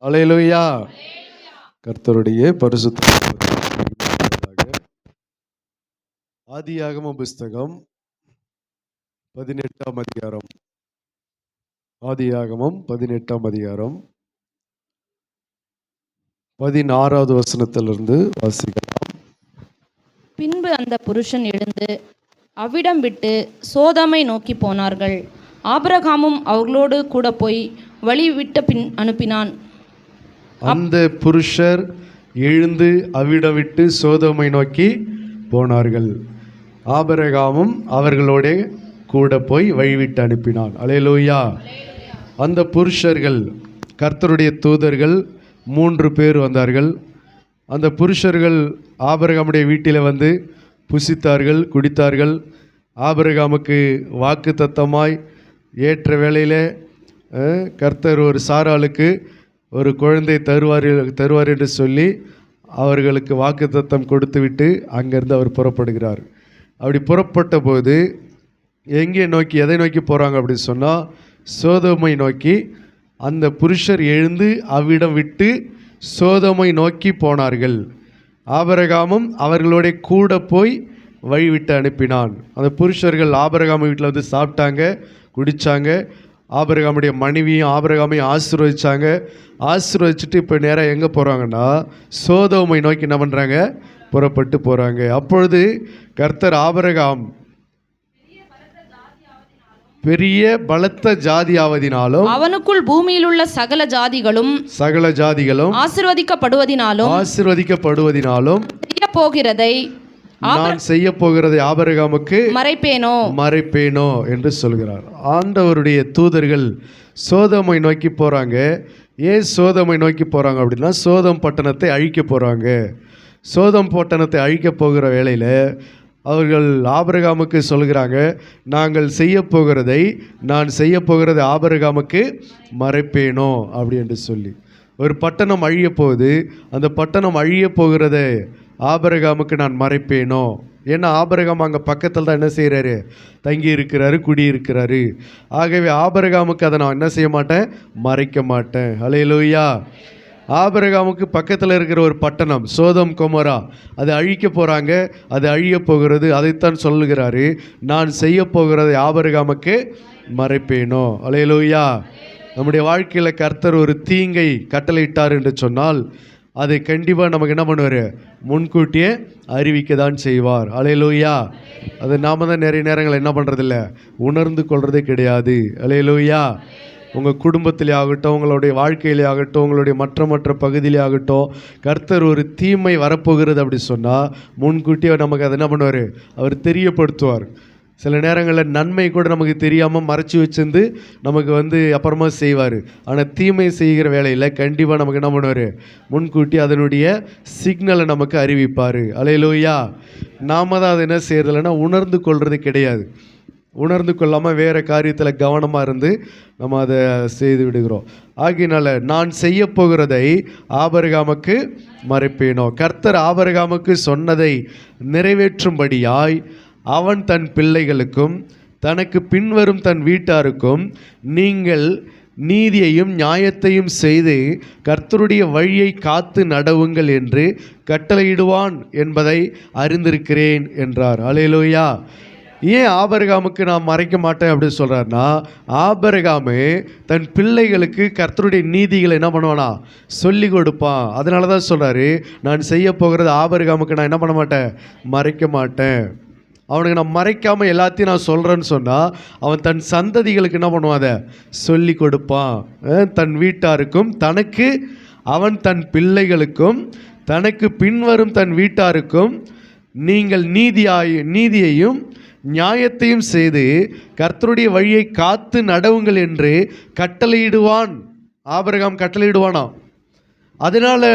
அல்லேலூயா. கர்த்தருடைய பரிசுத்த ஆதியாகம புஸ்தகம் 18ஆம் அதிகாரம். ஆதியாகமம் 18ஆம் அதிகாரம் 16வது வசனத்திலிருந்து வாசிக்கலாம். பின்பு அந்த புருஷன் எழுந்து அவ்விடம் விட்டு சோதோமை நோக்கி போனார்கள். ஆபிரகாமும் அவர்களோடு கூட போய் வழி விட்ட பின் அனுப்பினான். அந்த புருஷர் எழுந்து அவ்விடம் விட்டு சோதோமை நோக்கி போனார்கள். ஆபிரகாமும் அவர்களோட கூட போய் வழிவிட்டு அனுப்பினான். அல்லேலூயா. அந்த புருஷர்கள் கர்த்தருடைய தூதர்கள் 3 பேர் வந்தார்கள். அந்த புருஷர்கள் ஆபிரகாமுடைய வீட்டில் வந்து புசித்தார்கள், குடித்தார்கள். ஆபிரகாமுக்கு வாக்கு தத்தமாய் ஏற்ற வேளையில் கர்த்தர் ஒரு சாராளுக்கு ஒரு குழந்தை தருவார் என்று சொல்லி அவர்களுக்கு வாக்கு தத்தம் கொடுத்து விட்டு அங்கேருந்து அவர் புறப்படுகிறார். அப்படி புறப்பட்ட போது எதை நோக்கி போகிறாங்க அப்படின்னு சொன்னால் சோதோமை நோக்கி. அந்த புருஷர் எழுந்து அவ்விடம் விட்டு சோதோமை நோக்கி போனார்கள். ஆபிரகாமும் அவர்களோட கூட போய் வழிவிட்டு அனுப்பினான். அந்த புருஷர்கள் ஆபிரகாம் வீட்டில் வந்து சாப்பிட்டாங்க, குடித்தாங்க. ஆபிரகாமுடைய மனைவியும் ஆபிரகாமையும் ஆசீர்வதிச்சுட்டு இப்போ நேராக எங்கே போகிறாங்கன்னா சோதோமை நோக்கி என்ன பண்ணுறாங்க, புறப்பட்டு போகிறாங்க. அப்பொழுது கர்த்தர் ஆபிரகாம் பெரிய பலத்த ஜாதியாவதினாலும் அவனுக்குள் பூமியில் உள்ள சகல ஜாதிகளும் ஆசீர்வதிக்கப்படுவதினாலும் நான் செய்ய போகிறதை ஆபிரகாமுக்கு மறைப்பேனோ என்று சொல்கிறார். ஆண்டவருடைய தூதர்கள் சோதோமை நோக்கி போகிறாங்க. ஏன் சோதோமை நோக்கி போகிறாங்க அப்படின்னா சோதோம் பட்டணத்தை அழிக்க போகிறாங்க. சோதோம் பட்டணத்தை அழிக்க போகிற வேளையில் அவர்கள் ஆபிரகாமுக்கு சொல்கிறாங்க, நான் செய்ய போகிறதை ஆபிரகாமுக்கு மறைப்பேனோ அப்படி என்று சொல்லி. ஒரு பட்டணம் அழிய போகுது, அந்த பட்டணம் அழிய போகிறத ஆபிரகாமுக்கு நான் மறைப்பேனோ. ஏன்னா ஆபிரகாம் அங்கே பக்கத்தில் தான் என்ன செய்கிறாரு, தங்கி இருக்கிறாரு, குடியிருக்கிறாரு. ஆகவே ஆபிரகாமுக்கு அதை நான் என்ன செய்ய மாட்டேன், மறைக்க மாட்டேன். அல்லேலூயா. ஆபிரகாமுக்கு பக்கத்தில் இருக்கிற ஒரு பட்டணம் சோதோம் கொமோரா, அது அழிக்க போகிறாங்க, அது அழிய போகிறது. அதைத்தான் சொல்லுகிறாரு, நான் செய்ய போகிறதை ஆபிரகாமுக்கு மறைப்பேனோ. அல்லேலூயா. நம்முடைய வாழ்க்கையில் கர்த்தர் ஒரு தீங்கை கட்டளையிட்டார் என்று சொன்னால் அதை கண்டிப்பாக நமக்கு என்ன பண்ணுவார், முன்கூட்டியே அறிவிக்க தான் செய்வார். அல்லேலூயா. அது நாம் தான் நிறைய நேரங்கள் என்ன பண்ணுறதில்ல, உணர்ந்து கொள்றதே கிடையாது. அல்லேலூயா. உங்கள் குடும்பத்திலே ஆகட்டும், உங்களுடைய வாழ்க்கையிலே ஆகட்டும், உங்களுடைய மற்ற பகுதியிலே ஆகட்டும், கர்த்தர் ஒரு தீமை வரப்போகிறது அப்படி சொன்னால் முன்கூட்டியே நமக்கு அதை என்ன பண்ணுவார், அவர் தெரியப்படுத்துவார். சில நேரங்களில் நன்மை கூட நமக்கு தெரியாமல் மறைச்சி வச்சிருந்து நமக்கு அப்புறமா செய்வார். ஆனால் தீமை செய்கிற வேலையில் கண்டிப்பாக நமக்கு என்ன பண்ணுவார், முன்கூட்டி அதனுடைய சிக்னலை நமக்கு அறிவிப்பார். அல்லேலூயா. நாம் தான் அதை என்ன செய்கிறதில்லைன்னா உணர்ந்து கொள்வது கிடையாது. உணர்ந்து கொள்ளாமல் வேறு காரியத்தில் கவனமாக இருந்து நம்ம அதை செய்து விடுகிறோம். ஆகையினால நான் செய்ய போகிறதை ஆபிரகாமுக்கு மறைப்பேனோ. கர்த்தர் ஆபிரகாமுக்கு சொன்னதை நிறைவேற்றும்படியாய் அவன் தன் பிள்ளைகளுக்கும் தனக்கு பின்வரும் தன் வீட்டாருக்கும் நீங்கள் நீதியையும் நியாயத்தையும் செய்து கர்த்தருடைய வழியை காத்து நடவுங்கள் என்று கட்டளையிடுவான் என்பதை அறிந்திருக்கிறேன் என்றார். அல்லேலூயா. ஏன் ஆபிரகாமுக்கு நான் மறைக்க மாட்டேன் அப்படின்னு சொல்கிறாருன்னா, ஆபிரகாமே தன் பிள்ளைகளுக்கு கர்த்தருடைய நீதிகளை என்ன பண்ணுவானா, சொல்லி கொடுப்பான். அதனால தான் சொல்கிறாரு, நான் செய்ய போகிறது ஆபிரகாமுக்கு நான் என்ன பண்ண மாட்டேன், மறைக்க மாட்டேன். அவனுக்கு நான் மறைக்காமல் எல்லாத்தையும் நான் சொல்கிறேன்னு சொன்னால் அவன் தன் சந்ததிகளுக்கு என்ன பண்ணுவான், அதை சொல்லி கொடுப்பான். தன் வீட்டாருக்கும் அவன் தன் பிள்ளைகளுக்கும் தனக்கு பின்வரும் தன் வீட்டாருக்கும் நீங்கள் நீதியையும் நியாயத்தையும் செய்து கர்த்தருடைய வழியை காத்து நடவுங்கள் என்று கட்டளையிடுவான். ஆபிரகாம் கட்டளையிடுவானா. அதனால்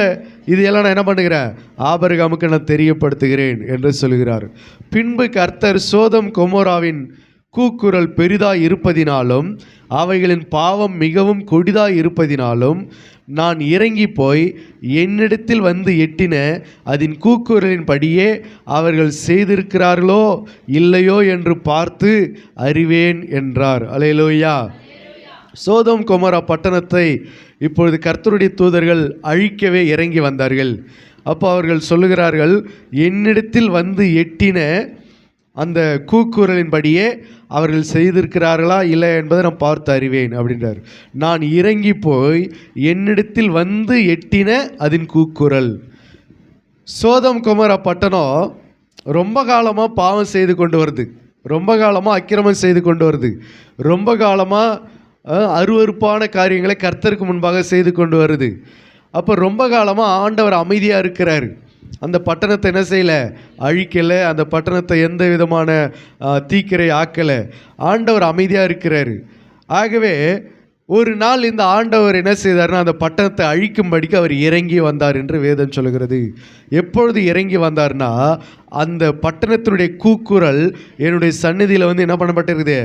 இது எல்லாம் நான் என்ன பண்ணுகிறேன், ஆபிரகாமுக்கு நான் தெரியப்படுத்துகிறேன் என்று சொல்கிறார். பின்பு கர்த்தர் சோதோம் கொமோராவின் கூக்குரல் பெரிதாய் இருப்பதினாலும் அவைகளின் பாவம் மிகவும் கொடிதாய் இருப்பதினாலும் நான் இறங்கி போய் என்னிடத்தில் வந்து எட்டின அதன் கூக்குரலின் படியே அவர்கள் செய்திருக்கிறார்களோ இல்லையோ என்று பார்த்து அறிவேன் என்றார். அல்லேலூயா. சோதோம் கொமோரா பட்டணத்தை இப்பொழுது கர்த்தருடைய தூதர்கள் அழிக்கவே இறங்கி வந்தார்கள். அப்போ அவர்கள் சொல்லுகிறார்கள், என்னிடத்தில் வந்து எட்டின அந்த கூக்குரலின்படியே அவர்கள் செய்திருக்கிறார்களா இல்லை என்பதை நான் பார்த்து அறிவேன் அப்படின்றார். நான் இறங்கி போய் என்னிடத்தில் வந்து எட்டின அதன் கூக்குரல். சோதோம் கொமோரா பட்டணம் ரொம்ப காலமாக பாவம் செய்து கொண்டு வருது, ரொம்ப காலமாக அக்கிரமம் செய்து கொண்டு வருது, ரொம்ப காலமாக அருவருப்பான காரியங்களை கர்த்தருக்கு முன்பாக செய்து கொண்டு வருது. அப்போ ரொம்ப காலமாக ஆண்டவர் அமைதியாக இருக்கிறார். அந்த பட்டணத்தை என்ன செய்யலை, அழிக்கலை. அந்த பட்டணத்தை எந்த விதமான தீக்கிரை ஆக்கலை. ஆண்டவர் அமைதியாக இருக்கிறார். ஆகவே ஒரு நாள் இந்த ஆண்டவர் என்ன செய்தார்னா, அந்த பட்டணத்தை அழிக்கும்படிக்கு அவர் இறங்கி வந்தார் என்று வேதம் சொல்கிறது. எப்பொழுது இறங்கி வந்தார்னா, அந்த பட்டணத்தினுடைய கூக்குரல் என்னுடைய சந்நிதியில் வந்து என்ன பண்ணப்பட்டிருக்குது,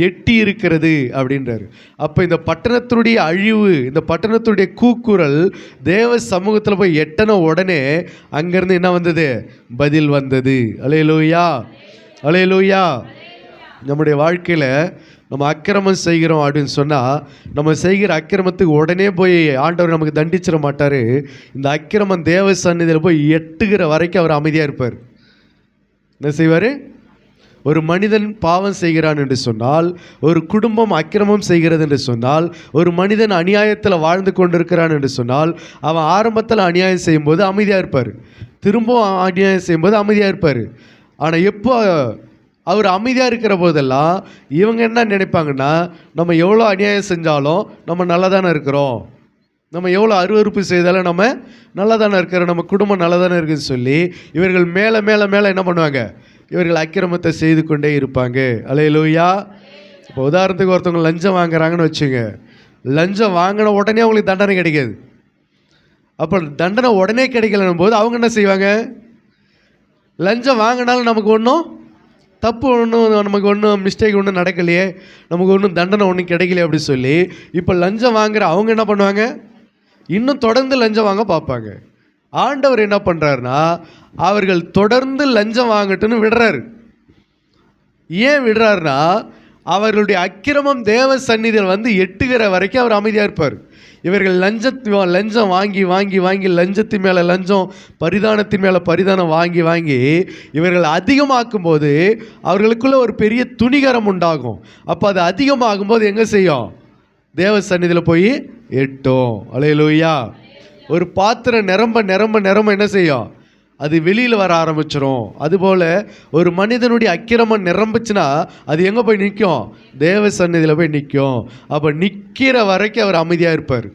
எட்டி இருக்கிறது அப்படின்றார். அப்போ இந்த பட்டணத்தினுடைய அழிவு, இந்த பட்டணத்தினுடைய கூக்குரல் தேவ சமூகத்தில் போய் எட்டன உடனே அங்கேருந்து என்ன வந்தது, பதில் வந்தது. அல்லேலூயா, அல்லேலூயா. நம்முடைய வாழ்க்கையில் நம்ம அக்கிரமம் செய்கிறோம் அப்படின்னு சொன்னால், நம்ம செய்கிற அக்கிரமத்துக்கு உடனே போய் ஆண்டவர் நமக்கு தண்டிச்சிட மாட்டார். இந்த அக்கிரமம் தேவ சந்நிதியில் போய் எட்டுகிற வரைக்கும் அவர் அமைதியாக இருப்பார். என்ன செய்வார்? ஒரு மனிதன் பாவம் செய்கிறான் என்று சொன்னால், ஒரு குடும்பம் அக்கிரமம் செய்கிறது என்று சொன்னால், ஒரு மனிதன் அநியாயத்தில் வாழ்ந்து கொண்டிருக்கிறான் என்று சொன்னால், அவன் ஆரம்பத்தில் அநியாயம் செய்யும்போது அமைதியாக இருப்பார், திரும்பவும் அநியாயம் செய்யும்போது அமைதியாக இருப்பார். ஆனால் எப்போ அவர் அமைதியாக இருக்கிற போதெல்லாம் இவங்க என்ன நினைப்பாங்கன்னா, நம்ம எவ்வளோ அநியாயம் செஞ்சாலும் நம்ம நல்லா தானே இருக்கிறோம், நம்ம எவ்வளோ அருவருப்பு செய்தாலும் நம்ம நல்லா தானே இருக்கிறோம், நம்ம குடும்பம் நல்லா தானே இருக்குதுன்னு சொல்லி இவர்கள் மேலே மேலே மேலே என்ன பண்ணுவாங்க, இவர்கள் அக்கிரமத்தை செய்து கொண்டே இருப்பாங்க. அல்லேலூயா. இப்போ உதாரணத்துக்கு ஒருத்தவங்க லஞ்சம் வாங்குறாங்கன்னு வச்சுங்க, லஞ்சம் வாங்கின உடனே அவங்களுக்கு தண்டனை கிடைக்காது. அப்போ தண்டனை உடனே கிடைக்கலன்னும் போது அவங்க என்ன செய்வாங்க, லஞ்சம் வாங்கினாலும் நமக்கு ஒன்றும் தப்பு ஒன்றும், நமக்கு ஒன்றும் மிஸ்டேக் ஒன்றும் நடக்கலையே, நமக்கு ஒன்றும் தண்டனை ஒன்றும் கிடைக்கலையே அப்படி சொல்லி இப்போ லஞ்சம் வாங்குற அவங்க என்ன பண்ணுவாங்க, இன்னும் தொடர்ந்து லஞ்சம் வாங்க பார்ப்பாங்க. ஆண்டவர் என்ன பண்ணுறாருனா, அவர்கள் தொடர்ந்து லஞ்சம் வாங்கட்டுன்னு விடுறாரு. ஏன் விடுறாருனா, அவர்களுடைய அக்கிரமம் தேவ சந்நிதியில் வந்து எட்டுகிற வரைக்கும் அவர் அமைதியாக இருப்பார். இவர்கள் லஞ்சம் வாங்கி வாங்கி வாங்கி லஞ்சத்தின் மேலே லஞ்சம், பரிதானத்தின் மேலே பரிதானம் வாங்கி வாங்கி இவர்கள் அதிகமாக்கும் போது அவர்களுக்குள்ள ஒரு பெரிய துணிகரம் உண்டாகும். அப்போ அது அதிகமாகும் போது எங்கே செய்யும், தேவ சந்நிதியில் போய் எட்டும். அல்லேலூயா. ஒரு பாத்திரம் நிரம்ப நிரம்ப நிரம்ப என்ன செய்யும், அது வெளியில் வர ஆரம்பிச்சிடும். அதுபோல் ஒரு மனிதனுடைய அக்கிரமம் நிரம்பிச்சுன்னா அது எங்கே போய் நிற்கும், தேவ சந்நிதியில் போய் நிற்கும். அப்போ நிற்கிற வரைக்கும் அவர் அமைதியாக இருப்பார்.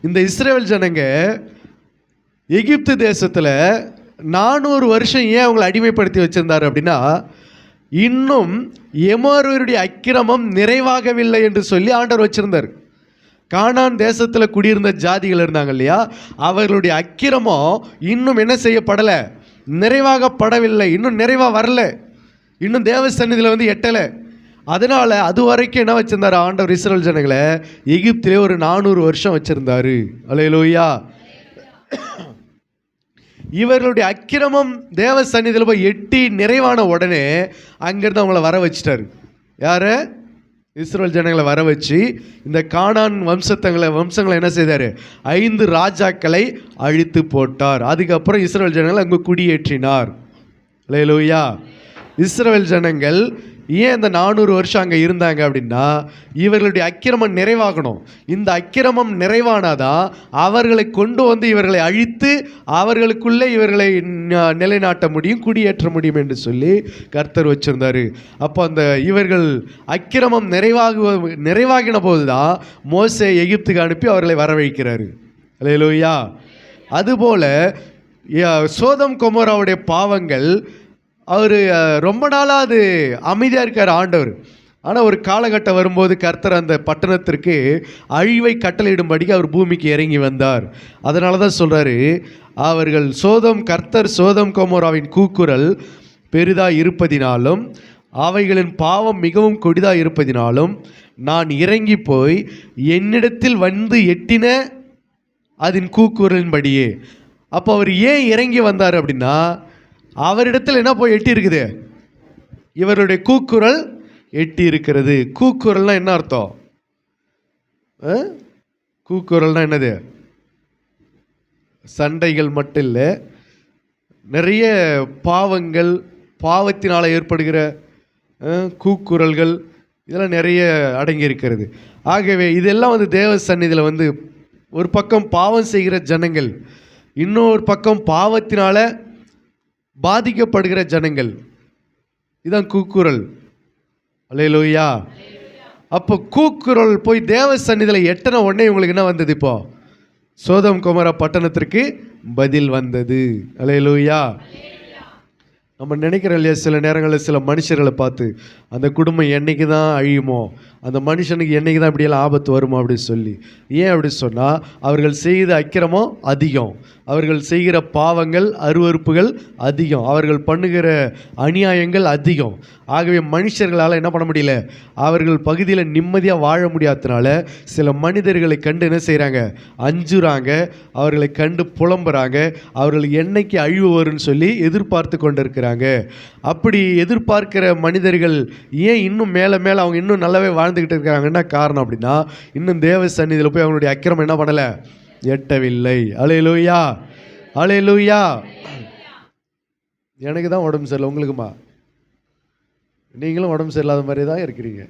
இந்த இஸ்ரவேல் ஜனங்க எகிப்து தேசத்தில் 400 வருஷம் ஏன் அவங்களை அடிமைப்படுத்தி வச்சுருந்தார் அப்படின்னா, இன்னும் எமோரியருடைய அக்கிரமம் நிறைவாகவில்லை என்று சொல்லி ஆண்டவர் வச்சுருந்தார். கானான் தேசத்தில் குடியிருந்த ஜாதிகள் இருந்தாங்க இல்லையா, அவர்களுடைய அக்கிரமம் இன்னும் என்ன செய்யப்படலை, நிறைவாகப்படவில்லை, இன்னும் நிறைவாக வரல, இன்னும் தேவ சந்நிதியில் வந்து எட்டலை. அதனால் அது வரைக்கும் என்ன வச்சுருந்தார் ஆண்டவர் இஸ்ரவேல் ஜனங்களை எகிப்திலே ஒரு 400 வருஷம் வச்சுருந்தார். அல்லேலூயா. இவர்களுடைய அக்கிரமம் தேவ சந்நிதியில் போய் எட்டி நிறைவான உடனே அங்கேருந்து அவங்கள வர வச்சிட்டார். யார்? இஸ்ரவேல் ஜனங்களை வர வச்சு இந்த கானான் வம்சங்களை என்ன செய்தார், 5 ராஜாக்களை அழித்து போட்டார். அதுக்கப்புறம் இஸ்ரவேல் ஜனங்களை அங்கே குடியேற்றினார். அல்லேலூயா. இஸ்ரவேல் ஜனங்கள் ஏன் இந்த 400 வருஷம் அங்கே இருந்தாங்க அப்படின்னா, இவர்களுடைய அக்கிரமம் நிறைவாகணும். இந்த அக்கிரமம் நிறைவானாதான் அவர்களை கொண்டு வந்து இவர்களை அழித்து அவர்களுக்குள்ளே இவர்களை நிலைநாட்ட முடியும், குடியேற்ற முடியும் என்று சொல்லி கர்த்தர் வச்சிருந்தார். அப்போ அந்த இவர்கள் அக்கிரமம் நிறைவாகின போது தான் மோசே எகிப்துக்கு அனுப்பி அவர்களை வரவழைக்கிறாரு. அல்லேலூயா. அதுபோல் சோதம் கொமோராவுடைய பாவங்கள் அவர் ரொம்ப நாளாக அது அமைதியாக இருக்கார் ஆண்டவர். ஆனால் ஒரு காலகட்டம் வரும்போது கர்த்தர் அந்த பட்டணத்திற்கு அழிவை கட்டளையிடும்படிக்கு அவர் பூமிக்கு இறங்கி வந்தார். அதனால தான் சொல்கிறாரு, அவர்கள் கர்த்தர் சோதம் கொமோராவின் கூக்குரல் பெரிதாக இருப்பதினாலும் அவைகளின் பாவம் மிகவும் கொடிதாக இருப்பதினாலும் நான் இறங்கி போய் என்னிடத்தில் வந்து எட்டின அதன் கூக்குரலின்படியே. அப்போ அவர் ஏன் இறங்கி வந்தார் அப்படின்னா, அவரிடத்தில் என்ன போய் எட்டி இருக்குது, இவருடைய கூக்குரல் எட்டி இருக்கிறது. கூக்குரல்னா என்ன அர்த்தம்? கூக்குரல்னா என்னது? சண்டைகள் மட்டும் இல்லை, நிறைய பாவங்கள், பாவத்தினால் ஏற்படுகிற கூக்குரல்கள், இதெல்லாம் நிறைய அடங்கி இருக்கிறது. ஆகவே இதெல்லாம் வந்து தேவ சந்நிதியில் வந்து ஒரு பக்கம் பாவம் செய்கிற ஜனங்கள், இன்னொரு பக்கம் பாவத்தினால பாதிக்கப்படுகிற ஜனங்கள், இதுதான் கூக்குரல். அல்லேலூயா. அப்போ கூக்குரல் போய் தேவ சந்நிதியில் எட்டன உடனே உங்களுக்கு என்ன வந்தது? இப்போ சோதம் கொமோரா பட்டணத்திற்கு பதில் வந்தது. அல்லேலூயா. நம்ம நினைக்கிறோம் இல்லையா, சில நேரங்களில் சில மனுஷர்களை பார்த்து அந்த குடும்பம் என்னைக்கு தான் அழியுமோ, அந்த மனுஷனுக்கு என்னைக்கு தான் இப்படியெல்லாம் ஆபத்து வருமோ அப்படின்னு சொல்லி. ஏன் அப்படி சொன்னால், அவர்கள் செய்த அக்கிரமம் அதிகம், அவர்கள் செய்கிற பாவங்கள் அருவருப்புகள் அதிகம், அவர்கள் பண்ணுகிற அநியாயங்கள் அதிகம். ஆகவே மனுஷர்களால் என்ன பண்ண முடியல, அவர்கள் பகுதியில் நிம்மதியாக வாழ முடியாததுனால சில மனிதர்களை கண்டு என்ன செய்கிறாங்க, அஞ்சுறாங்க, அவர்களை கண்டு புலம்புறாங்க, அவர்கள் என்னைக்கு அழிவு வரும்னு சொல்லி எதிர்பார்த்து கொண்டு இருக்கிறாங்க. அப்படி எதிர்பார்க்கிற மனிதர்கள் ஏன் இன்னும் மேலே மேலே அவங்க இன்னும் நல்லாவே வாழ்ந்துக்கிட்டு இருக்கிறாங்கன்னா காரணம் அப்படின்னா, இன்னும் தேவ சந்நிதியில் போய் அவங்களுடைய அக்கிரமம் என்ன பண்ணலை, எட்டவில்லை. அல்லேலூயா, அல்லேலூயா. எனக்கு தான் உடம்பு சரியில்லை, உங்களுக்குமா? நீங்களும் உடம்பு சரியில்லாத மாதிரி தான் இருக்கிறீங்க.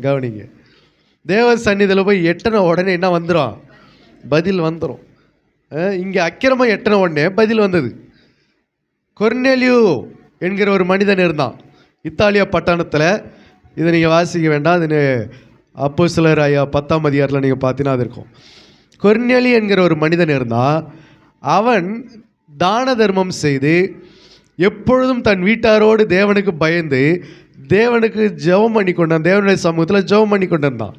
கவனிங்க, தேவ சந்நிதியில் போய் எட்டன உடனே என்ன வந்துடும், பதில் வந்துடும். இங்கே அக்கிரமம் எட்டன உடனே பதில் வந்தது. கொர்நேலியு என்கிற ஒரு மனிதன் இருந்தான் இத்தாலியா பட்டணத்தில். இதை நீங்கள் வாசிக்க வேண்டாம், அது அப்போஸ்தலர் 10ஆம் அதிகாரத்தில் நீங்கள் பார்த்தீங்கன்னா அது இருக்கும். கொர்நேலியு என்கிற ஒரு மனிதன் இருந்தான். அவன் தான தர்மம் செய்து எப்பொழுதும் தன் வீட்டாரோடு தேவனுக்கு பயந்து தேவனுக்கு ஜெபம் பண்ணி கொண்டான், தேவனுடைய சமூகத்தில் ஜெபம் பண்ணி கொண்டு இருந்தான்.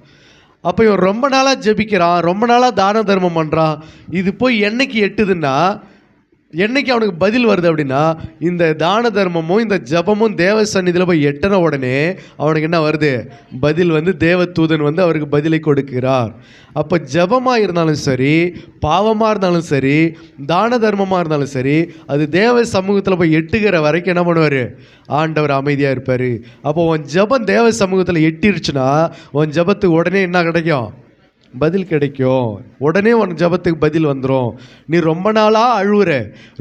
அப்போ இவன் ரொம்ப நாளாக ஜெபிக்கிறான், ரொம்ப நாளாக தான தர்மம் பண்ணுறான். இது போய் என்னைக்கு எட்டுதுன்னா, என்னைக்கு அவனுக்கு பதில் வருது அப்படின்னா, இந்த தான தர்மமும் இந்த ஜபமும் தேவ சந்நிதியில் போய் எட்டன உடனே அவனுக்கு என்ன வருது, பதில் வந்து தேவ தூதன் வந்து அவருக்கு பதிலை கொடுக்கிறார். அப்போ ஜபமாக இருந்தாலும் சரி, பாவமாக இருந்தாலும் சரி, தான தர்மமாக இருந்தாலும் சரி, அது தேவ சமூகத்தில் போய் எட்டுகிற வரைக்கும் என்ன பண்ணுவார், ஆண்டவர் அமைதியாக இருப்பார். அப்போ உன் ஜபம் தேவ சமூகத்தில் எட்டிருச்சுன்னா உன் ஜபத்துக்கு உடனே என்ன கிடைக்கும், பதில் கிடைக்கும். உடனே உன் ஜபத்துக்கு பதில் வந்துடும். நீ ரொம்ப நாளாக அழுவுற,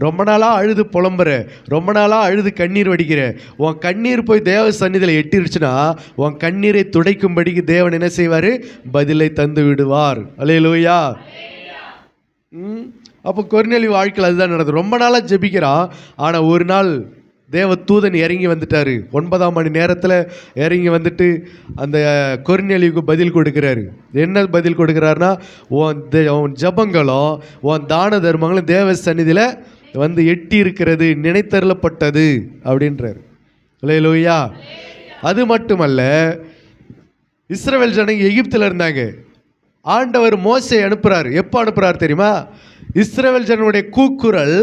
ரொம்ப நாளாக அழுது புலம்புற, ரொம்ப நாளாக அழுது கண்ணீர் வடிக்கிற, உன் கண்ணீர் போய் தேவ சந்நிதியில் எட்டிருச்சுன்னா உன் கண்ணீரை துடைக்கும்படிக்கு தேவன் என்ன செய்வார், பதிலை தந்து விடுவார். அல்லேலூயா. அப்போ கொர்நேலியு வாழ்க்கையில் அதுதான் நடந்தது. ரொம்ப நாளாக ஜெபிக்கிறான், ஆனால் ஒரு நாள் தேவ தூதன் இறங்கி வந்துட்டார். 9ஆம் மணி நேரத்தில் இறங்கி வந்துட்டு அந்த கொர்நேலியுக்கு பதில் கொடுக்குறாரு. என்ன பதில் கொடுக்குறாருன்னா, உன் ஜபங்களும் உன் தான தர்மங்களும் தேவ சந்நிதியில் வந்து எட்டி இருக்கிறது, நினைத்தருளப்பட்டது அப்படின்றார். அல்லேலூயா. அது மட்டுமல்ல, இஸ்ரவேல் ஜனங்க எகிப்தில் இருந்தாங்க. ஆண்டவர் மோசே அனுப்புகிறார். எப்போ அனுப்புகிறார் தெரியுமா? இஸ்ரவேல் ஜனங்களுடைய கூக்குரல்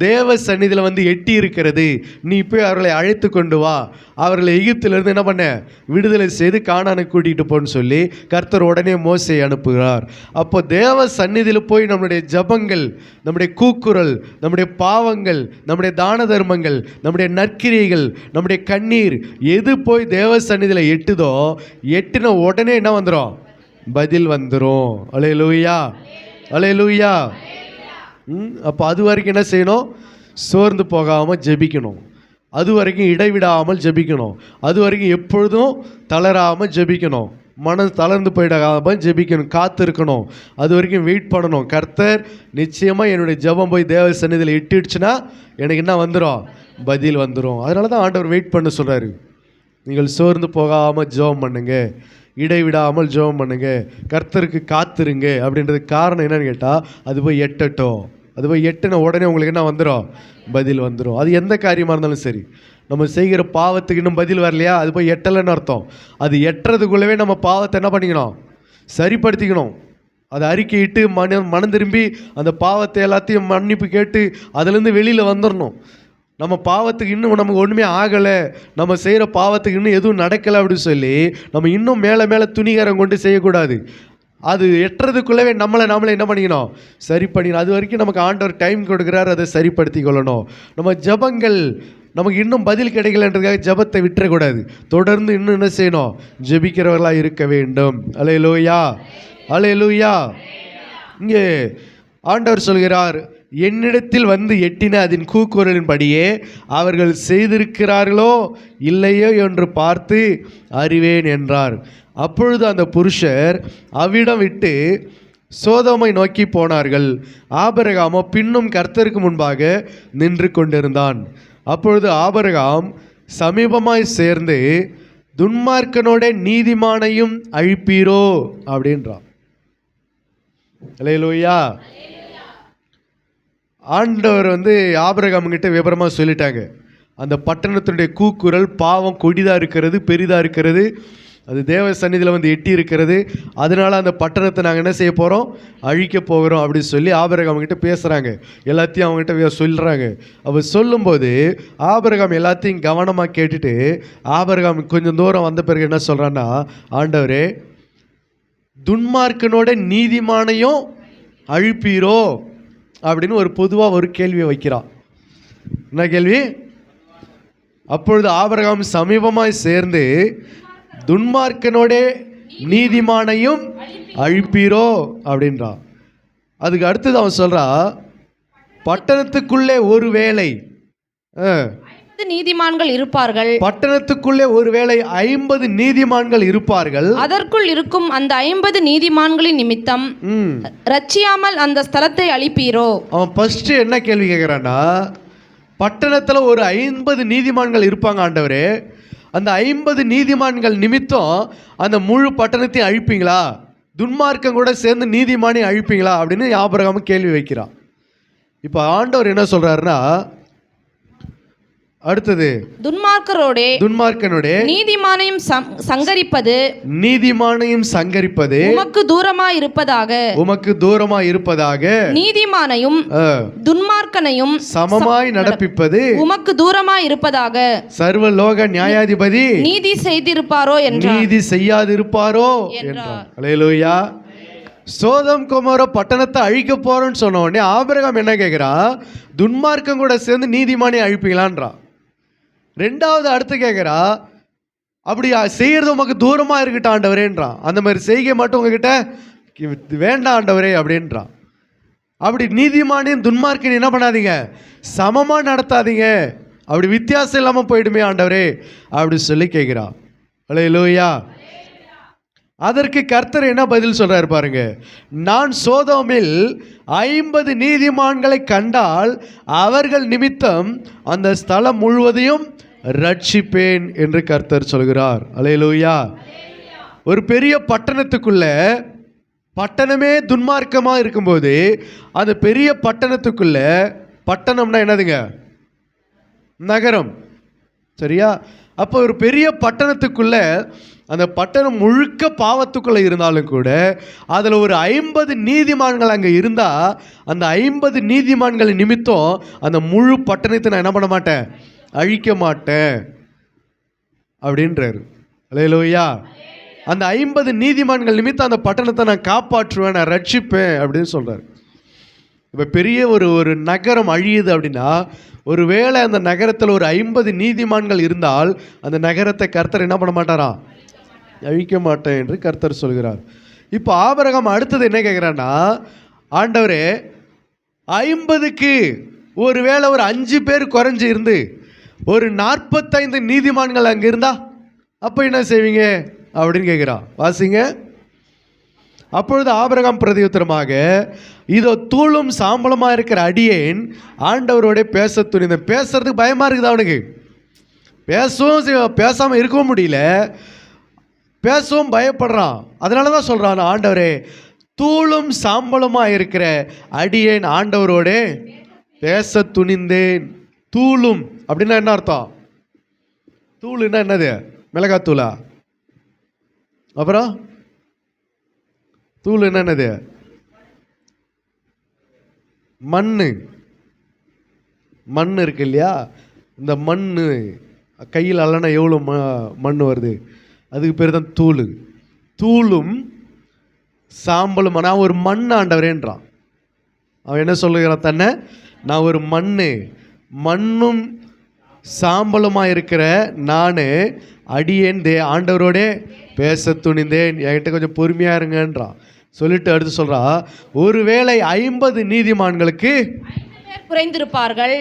தேவ சந்நிதியில் வந்து எட்டி இருக்கிறது, நீ போய் அவர்களை அழைத்து கொண்டு வா, அவர்களை எகிப்திலிருந்து என்ன பண்ண, விடுதலை செய்து கானானுக்கு கூட்டிகிட்டு போன்னு சொல்லி கர்த்தர் உடனே மோசேயை அனுப்புகிறார். அப்போ தேவ சந்நிதியில் போய் நம்முடைய ஜபங்கள், நம்முடைய கூக்குரல், நம்முடைய பாவங்கள், நம்முடைய தான தர்மங்கள், நம்முடைய நற்கிரியைகள், நம்முடைய கண்ணீர் எது போய் தேவ சந்நிதியில் எட்டுதோ, எட்டின உடனே என்ன வந்துடும், பதில் வந்துடும். அல்லேலூயா, அல்லேலூயா. அப்போ அது வரைக்கும் என்ன செய்யணும், சோர்ந்து போகாமல் ஜெபிக்கணும். அது வரைக்கும் இடைவிடாமல் ஜெபிக்கணும். அது வரைக்கும் எப்பொழுதும் தளராமல் ஜெபிக்கணும். மனம் தளர்ந்து போயிடாமல் ஜெபிக்கணும், காத்திருக்கணும். அது வரைக்கும் வெயிட் பண்ணணும். கர்த்தர் நிச்சயமாக என்னுடைய ஜெபம் போய் தேவ சந்நிதியில் எட்டிடுச்சுன்னா எனக்கு என்ன வந்துடும், பதில் வந்துடும். அதனால தான் ஆண்டவர் வெயிட் பண்ண சொல்கிறாரு. நீங்கள் சோர்ந்து போகாமல் ஜெபம் பண்ணுங்க, இடைவிடாமல் ஜெபம் பண்ணுங்க, கர்த்தருக்கு காத்திருங்க. அப்படின்றதுக்கு காரணம் என்னன்னு கேட்டால், அது போய் எட்டட்டும். அது போய் எட்டின உடனே உங்களுக்கு என்ன வந்துடும், பதில் வந்துடும். அது எந்த காரியமாக இருந்தாலும் சரி, நம்ம செய்கிற பாவத்துக்கு இன்னும் பதில் வரலையா, அது போய் எட்டலைன்னு அர்த்தம். அது எட்டுறதுக்குள்ளவே நம்ம பாவத்தை என்ன பண்ணிக்கணும், சரிப்படுத்திக்கணும். அதை அறிக்கையிட்டு மனம் திரும்பி அந்த பாவத்தை எல்லாத்தையும் மன்னிப்பு கேட்டு அதுலேருந்து வெளியில் வந்துடணும். நம்ம பாவத்துக்கு இன்னும் நமக்கு ஒன்றுமே ஆகலை, நம்ம செய்கிற பாவத்துக்கு இன்னும் எதுவும் நடக்கலை அப்படின்னு சொல்லி நம்ம இன்னும் மேலே மேலே துணிகரம் கொண்டு செய்யக்கூடாது. அது எட்டுறதுக்குள்ளவே நம்மளை என்ன பண்ணிக்கணும், சரி பண்ணிக்கணும். அது வரைக்கும் நமக்கு ஆண்டவர் டைம் கொடுக்குறாரு, அதை சரிப்படுத்தி கொள்ளணும். நம்ம ஜபங்கள் நமக்கு இன்னும் பதில் கிடைக்கலன்றதுக்காக ஜெபத்தை விட்டுறக்கூடாது. தொடர்ந்து இன்னும் என்ன செய்யணும்? ஜெபிக்கிறவர்களாக இருக்க வேண்டும். அல்லேலூயா, அல்லேலூயா. இங்கே ஆண்டவர் சொல்கிறார், என்னிடத்தில் வந்து எட்டின அதன் கூக்குரலின்படியே அவர்கள் செய்திருக்கிறார்களோ இல்லையோ என்று பார்த்து அறிவேன் என்றார். அப்பொழுது அந்த புருஷர் அவ்விடம் விட்டு சோதோமை நோக்கி போனார்கள். ஆபிரகாமோ பின்னும் கர்த்தருக்கு முன்பாக நின்று கொண்டிருந்தான். அப்பொழுது ஆபிரகாம் சமீபமாய் சேர்ந்து, துன்மார்க்கனோட நீதிமானையும் அழிப்பீரோ அப்படின்றான். அல்லேலூயா. ஆண்டவர் ஆபிரகாம் கிட்ட விவரமாக சொல்லிட்டாங்க. அந்த பட்டணத்தினுடைய கூக்குரல் பாவம் கொடிதாக இருக்கிறது, பெரிதாக இருக்கிறது, அது தேவ சந்நிதியில் எட்டி இருக்கிறது. அதனால அந்த பட்டணத்தை நாங்கள் என்ன செய்ய போகிறோம்? அழிக்க போகிறோம் அப்படின்னு சொல்லி ஆபிரகாம் கிட்ட பேசுகிறாங்க. எல்லாத்தையும் அவங்ககிட்ட சொல்கிறாங்க. அவர் சொல்லும்போது ஆபிரகாம் எல்லாத்தையும் கவனமாக கேட்டுட்டு, ஆபிரகாம் கொஞ்சம் தூரம் வந்த பிறகு என்ன சொல்கிறான்னா, ஆண்டவரே, துன்மார்க்கனோட நீதிமானையும் அழிப்பீரோ அப்படின்னு ஒரு பொதுவாக ஒரு கேள்வியை வைக்கிறான். என்ன கேள்வி? அப்பொழுது ஆபிரகாம் சமீபமாய் சேர்ந்து, துன்மார்க்கனோட நீதிமானையும் அழிப்பீரோ அப்படின்றான். அதுக்கு அடுத்தது அவன் சொல்றா, பட்டணத்துக்குள்ளே ஒரு வேளை நீதிமான்கள் இருப்பார்கள். பட்டணத்துக்குள்ளே ஒருவேளை 50 நீதிமான்கள் இருப்பார்கள். அதற்குள் இருக்கும் அந்த 50 நீதிமான்களின் நிமித்தம் ரட்சியாமல் அந்த ஸ்தலத்தை அழிப்பீரோ? அவன் ஃபர்ஸ்ட் என்ன கேள்வி கேட்கிறான்னா, பட்டணத்துல ஒரு 50 நீதிமான்கள் இருப்பாங்க ஆண்டவரே, அந்த 50 நீதிமான்கள் நிமித்தம் அந்த முழு பட்டணத்தையும் அழிப்பீங்களா? துன்மார்க்கம் கூட சேர்ந்து நீதிமானை அழிப்பீங்களா அப்படின்னு ஆபிரகாம் கேள்வி வைக்கிறான். இப்போ ஆண்டவர் என்ன சொல்றாருன்னா, அடுத்தது, துன்மார்க்கனோட நீதிமானையும் சங்கரிப்பது உமக்கு தூரமா இருப்பதாக, நீதிமானையும் துன்மார்க்கனையும் சமமாய் நடப்பிப்பது உமக்கு தூரமா இருப்பதாக, சர்வலோக நியாயாதிபதி நீதி செய்திருப்பாரோ என்றார். நீதி செய்யாதிருப்பாரோ என்றார். அல்லேலூயா. சோதம் கொமோர பட்டணத்தை அழிக்க போறோன்னு சொன்ன உடனே ஆபிரகாம் என்ன கேட்கிறான்? துன்மார்க்கம் கூட சேர்ந்து நீதிமானை அழிப்பீங்களான்றான். ரெண்டாவது அடுத்து கேட்குறா, அப்படி செய்கிறது உமக்கு தூரமாக இருக்கட்டும் ஆண்டவரேன்றான். அந்த மாதிரி செய்கை மட்டும் உங்ககிட்ட வேண்டாம் ஆண்டவரே அப்படின்றான். அப்படி நீதிமானையும் துன்மார்க்கனையும் என்ன பண்ணாதீங்க? சமமாக நடத்தாதீங்க, அப்படி வித்தியாசம் இல்லாமல் போயிடுமே ஆண்டவரே அப்படி சொல்லி கேட்குறா. அல்லேலூயா. அதற்கு கர்த்தர் என்ன பதில் சொல்றாரு பாருங்க. நான் சோதோமில் 50 நீதிமான்களை கண்டால் அவர்கள் நிமித்தம் அந்த ஸ்தலம் முழுவதையும் ரட்சிப்பேன் என்று கர்த்தர் சொல்கிறார். அல்லேலூயா. ஒரு பெரிய பட்டணத்துக்குள்ள, பட்டணமே துன்மார்க்கமாக இருக்கும்போது அந்த பெரிய பட்டணத்துக்குள்ள, பட்டணம்னா என்னதுங்க? நகரம், சரியா? அப்போ ஒரு பெரிய பட்டணத்துக்குள்ள, அந்த பட்டணம் முழுக்க பாவத்துக்குள்ளே இருந்தாலும் கூட அதில் ஒரு 50 நீதிமான்கள் அங்கே இருந்தால், அந்த 50 நீதிமான்கள் நிமித்தம் அந்த முழு பட்டணத்தை நான் என்ன பண்ண மாட்டேன்? அழிக்க மாட்டேன் அப்படின்றாரு. அல்லேலூயா. அந்த 50 நீதிமான்கள் நிமித்தம் அந்த பட்டணத்தை நான் காப்பாற்றுவேன், நான் ரட்சிப்பேன் அப்படின்னு சொல்கிறார். இப்போ பெரிய ஒரு நகரம் அழியுது அப்படின்னா, ஒரு வேளை அந்த நகரத்தில் ஒரு 50 நீதிமான்கள் இருந்தால் அந்த நகரத்தை கர்த்தர் என்ன பண்ண மாட்டாரா? அழிக்க மாட்டேன் என்று கர்த்தர் சொல்கிறார். இப்போ ஆபிரகாம் அடுத்தது என்ன கேட்குறான்னா, ஆண்டவரே, 50க்கு ஒரு வேளை ஒரு 5 பேர் குறைஞ்சி இருந்து ஒரு 45 நீதிமான்கள் அங்கே இருந்தா அப்போ என்ன செய்வீங்க அப்படின்னு கேட்குறான். வாசிங்க. அப்பொழுது ஆபிரகாம் பிரதியுத்தரமாக, இதோ தூளும் சாம்பலமாக இருக்கிற அடியேன் ஆண்டவரோட பேச துணிந்த. பேசுறதுக்கு பயமாக இருக்குது அவனுக்கு. பேசாமல் இருக்கவும் முடியல, பேசவும் பயப்படுறான். அதனால தான் சொல்கிறான், ஆண்டவரே, தூளும் சாம்பலுமாக இருக்கிற அடியேன் ஆண்டவரோட பேச துணிந்தேன். தூளும் அப்படின்னா என்ன அர்த்தம்? தூளுன்னா என்னது? மிளகாத்தூளா? அப்புறம் தூள் என்னது? மண் இருக்கு இல்லையா? இந்த மண் கையில் அல்லனா எவ்வளோ மண் வருது, அதுக்கு பேர் தான் தூள். தூளும் சாம்பலும். நான் ஒரு மண் ஆண்டவரேன்றான். அவன் என்ன சொல்லுகிறான்? தன்னை நான் ஒரு மண்ணும் சாம்பலுமா இருக்கிற நான் அடியேன் ஆண்டவரோட பேச துணிந்தேன், என்கிட்ட கொஞ்சம் பொறுமையா இருங்கன்றான். சொல்லிட்டு அடுத்து சொல்றா, ஒருவேளை 50 நீதிமான்களுக்கு குறைந்திருப்பார்கள்,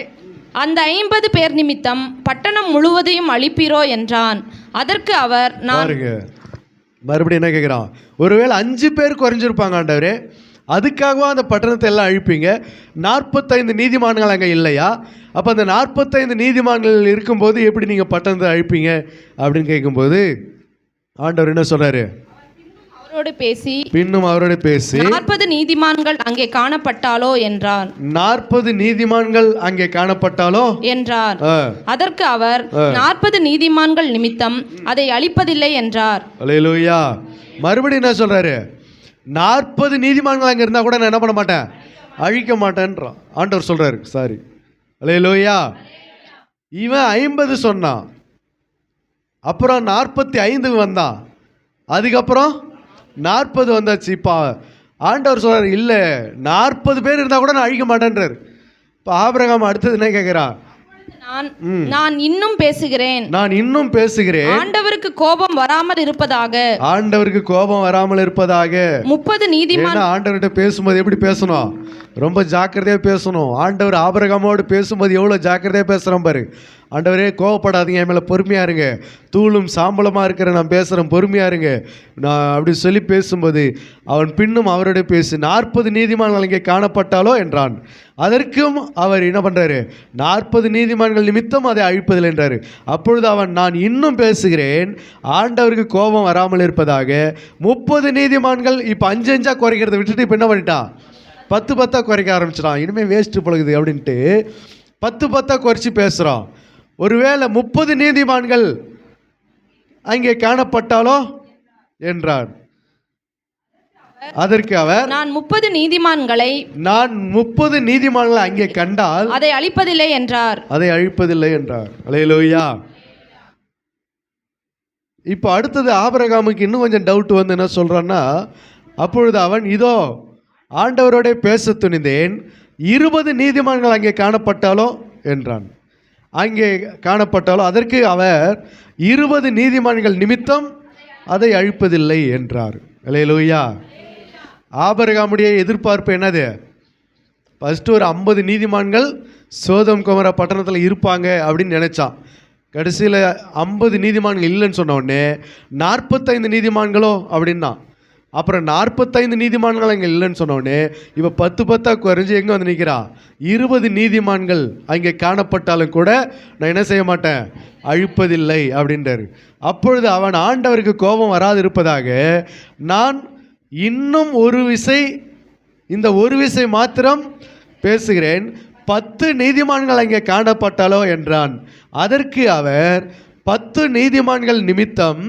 அந்த 50 பேர் நிமித்தம் பட்டணம் முழுவதையும் அழிப்பீரோ என்றான். அதற்கு அவர், நான் பாருங்க மறுபடியும் என்ன கேட்குறான், ஒருவேளை 5 பேர் குறைஞ்சிருப்பாங்க ஆண்டவரே, அதுக்காகவா அந்த பட்டணத்தை எல்லாம் அழிப்பீங்க? 45 நீதிமான்கள் அங்கே இல்லையா? அப்போ அந்த 45 நீதிமான்கள் இருக்கும்போது எப்படி நீங்கள் பட்டணத்தை அழிப்பீங்க அப்படின்னு கேட்கும்போது ஆண்டவர் என்ன சொல்றாரு, பின்னும் அவரோட பேசி 40 நீதிமான்கள் அங்கே காணப்பட்டாலோ என்றார். 40 நீதிமான்கள் அங்கே காணப்பட்டாலோ என்றார். அதற்கு அவர், 40 நீதிமான்கள் நிமித்தம் அதை அழிப்பதில்லை என்றார். அல்லேலூயா. மறுபடியும் என்ன சொல்றாரு, 40 நீதிமான்கள் அங்கே இருந்தால் கூட நான் என்ன பண்ண மாட்டேன், அழிக்க மாட்டேன்றான் ஆண்டவர் சொல்றாரு. சாரி, அல்லேலூயா. இவன் 50 சொன்னான், அப்புறம் 45 வந்தான், அதுக்கப்புறம் 40 வந்தாச்சு. இப்போ ஆண்டவர் சொல்றாரு, இல்லை 40 பேர் இருந்தால் கூட நான் அழிக்க மாட்டேன்றார். இப்போ ஆபிரகாம் அடுத்தது என்ன கேட்குறான், நான் இன்னும் பேசுகிறேன், நான் இன்னும் பேசுகிறேன், ஆண்டவருக்கு கோபம் வராமல் இருப்பதாக, ஆண்டவருக்கு கோபம் வராமல் இருப்பதாக. 30 நீதிமான் ஆண்டவர்கிட்ட பேசும்போது எப்படி பேசணும், ரொம்ப ஜாக்கிரதையா பேசணும். ஆண்டவர் ஆபிரகாமோடு பேசும்போது எவ்வளோ ஜாக்கிரதையா பேசுகிறோம் பாரு. ஆண்டவரே கோவப்படாதீங்க, என் மேலே பொறுமையாக இருங்க, தூளும் சாம்பலமாக இருக்கிற நான் பேசுகிறேன், பொறுமையாக இருங்க நான் அப்படி சொல்லி பேசும்போது அவன் பின்னும் அவரோட பேசு 40 நீதிமான்கள் இங்கே காணப்பட்டாலோ என்றான். அதற்கும் அவர் என்ன பண்ணுறாரு, 40 நீதிமான்கள் நிமித்தம் அதை அழிப்பதில்லை என்றார். அப்பொழுது அவன், நான் இன்னும் பேசுகிறேன், ஆண்டவருக்கு கோபம் வராமல் இருப்பதாக. 30 நீதிமான்கள் இப்போ 5 குறைக்கிறத விட்டுட்டு இப்போ என்ன பண்ணிட்டான், 10 குறைக்க ஆரம்பிச்சிட்டான். இனிமேல் வேஸ்ட்டு பழகுது அப்படின்ட்டு 10 குறைச்சி பேசுகிறான். ஒருவேளை 30 நீதிமான்கள் அங்கே காணப்பட்டாலோ என்றார். அதற்கு அவர், நான் 30 நீதிமான்களை அங்கே கண்டால் அதை அழிப்பதில்லை என்றார். அதை அழிப்பதில்லை என்றார். அல்லேலூயா. இப்போ அடுத்தது ஆபிரகாமுக்கு இன்னும் கொஞ்சம் டவுட் வந்து என்ன சொல்றான்னா, அப்பொழுது அவன், இதோ ஆண்டவரோட பேச துணிந்தேன், 20 நீதிமான்கள் அங்கே காணப்பட்டாலோ என்றான். அங்கே காணப்பட்டாலோ அதற்கு அவர், 20 நீதிமான்கள் நிமித்தம் அதை அழிப்பதில்லை என்றார். அல்லேலூயா. ஆபிரகாமுடைய எதிர்பார்ப்பு என்னது, ஃபஸ்ட்டு ஒரு 50 நீதிமான்கள் சோதம் கொமோரா பட்டணத்தில் இருப்பாங்க அப்படின்னு நினச்சான். கடைசியில் 50 நீதிமான்கள் இல்லைன்னு சொன்ன உடனே 45 நீதிமான்களோ அப்படின்னா, அப்புறம் 45 நீதிமான்கள் அங்கே இல்லைன்னு சொன்னோடனே இப்போ 10 குறைஞ்சி எங்கே வந்து நிற்கிறா, 20 நீதிமான்கள் அங்கே காணப்பட்டாலும் கூட நான் என்ன செய்ய மாட்டேன், அழிப்பதில்லை அப்படின்றார். அப்பொழுது அவன், ஆண்டவருக்கு கோபம் வராது இருப்பதாக நான் இன்னும் ஒரு விசை, இந்த ஒரு விசை மாத்திரம் பேசுகிறேன், 10 நீதிமான்கள் அங்கே காணப்பட்டாலோ என்றான். அதற்கு அவர், 10 நீதிமான்கள் நிமித்தம்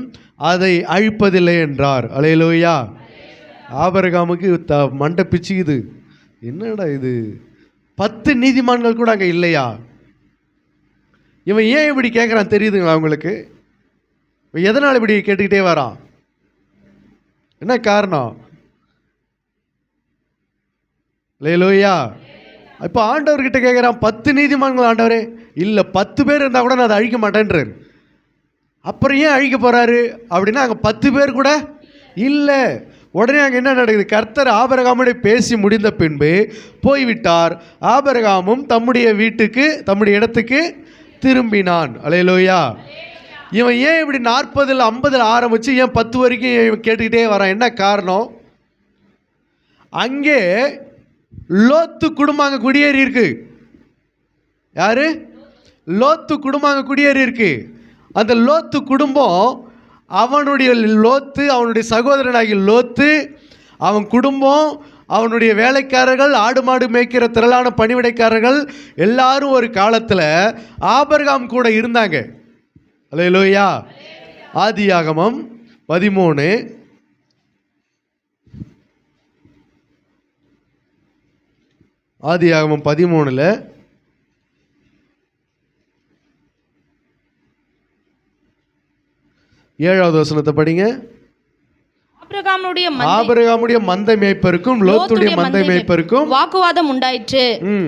அதை அழிப்பதில்லை என்றார். அல்லேலூயா. ஆபிரகாமுக்கு மண்டை பிச்சுக்குது, என்னடா இது, 10 நீதிமான்கள் கூட அங்கே இல்லையா? இவன் ஏன் இப்படி கேட்குறான் தெரியுதுங்களா உங்களுக்கு? எதனால் இப்படி கேட்டுக்கிட்டே வரான், என்ன காரணம்? அல்லேலூயா. இப்போ ஆண்டவர்கிட்ட கேட்குறான், 10 நீதிமான்கள் ஆண்டவரே, இல்லை 10 பேர் இருந்தால் கூட நான் அதை அழிக்க மாட்டேன்றார். அப்புறம் ஏன் அழிக்க போகிறாரு அப்படின்னா, அங்கே 10 பேர் கூட இல்லை. உடனே அங்கே என்ன நடக்குது, கர்த்தர் ஆபிரகாமுடைய பேசி முடிந்த பின்பு போய்விட்டார். ஆபிரகாமும் தம்முடைய வீட்டுக்கு, தம்முடைய இடத்துக்கு திரும்பினான். அல்லேலூயா. இவன் ஏன் இப்படி 40 50 ஆரம்பித்து ஏன் 10 வரைக்கும் கேட்டுக்கிட்டே வரான், என்ன காரணம்? அங்கே லோத்து குடும்பம் அங்கே குடியேறி இருக்கு. யாரு? லோத்து குடும்பம் அங்கே குடியேறி இருக்கு. அந்த லோத்து குடும்பம், அவனுடைய லோத்து, அவனுடைய சகோதரனாகிய லோத்து, அவன் குடும்பம், அவனுடைய வேலைக்காரர்கள், ஆடு மாடு மேய்க்கிற திரளான பணிவிடைக்காரர்கள் எல்லாரும் ஒரு காலத்தில் ஆபிரகாம் கூட இருந்தாங்க. அல்லேலூயா. ஆதியாகமம் 13 ஆதியாகமம் 13 7வது வசனத்தை படிங்க. ஆபிரகாமுடைய மந்தை மேய்ப்பருக்கும் லோத்துடைய மந்தை மேய்ப்பருக்கும் வாக்குவாதம் உண்டாயிற்று.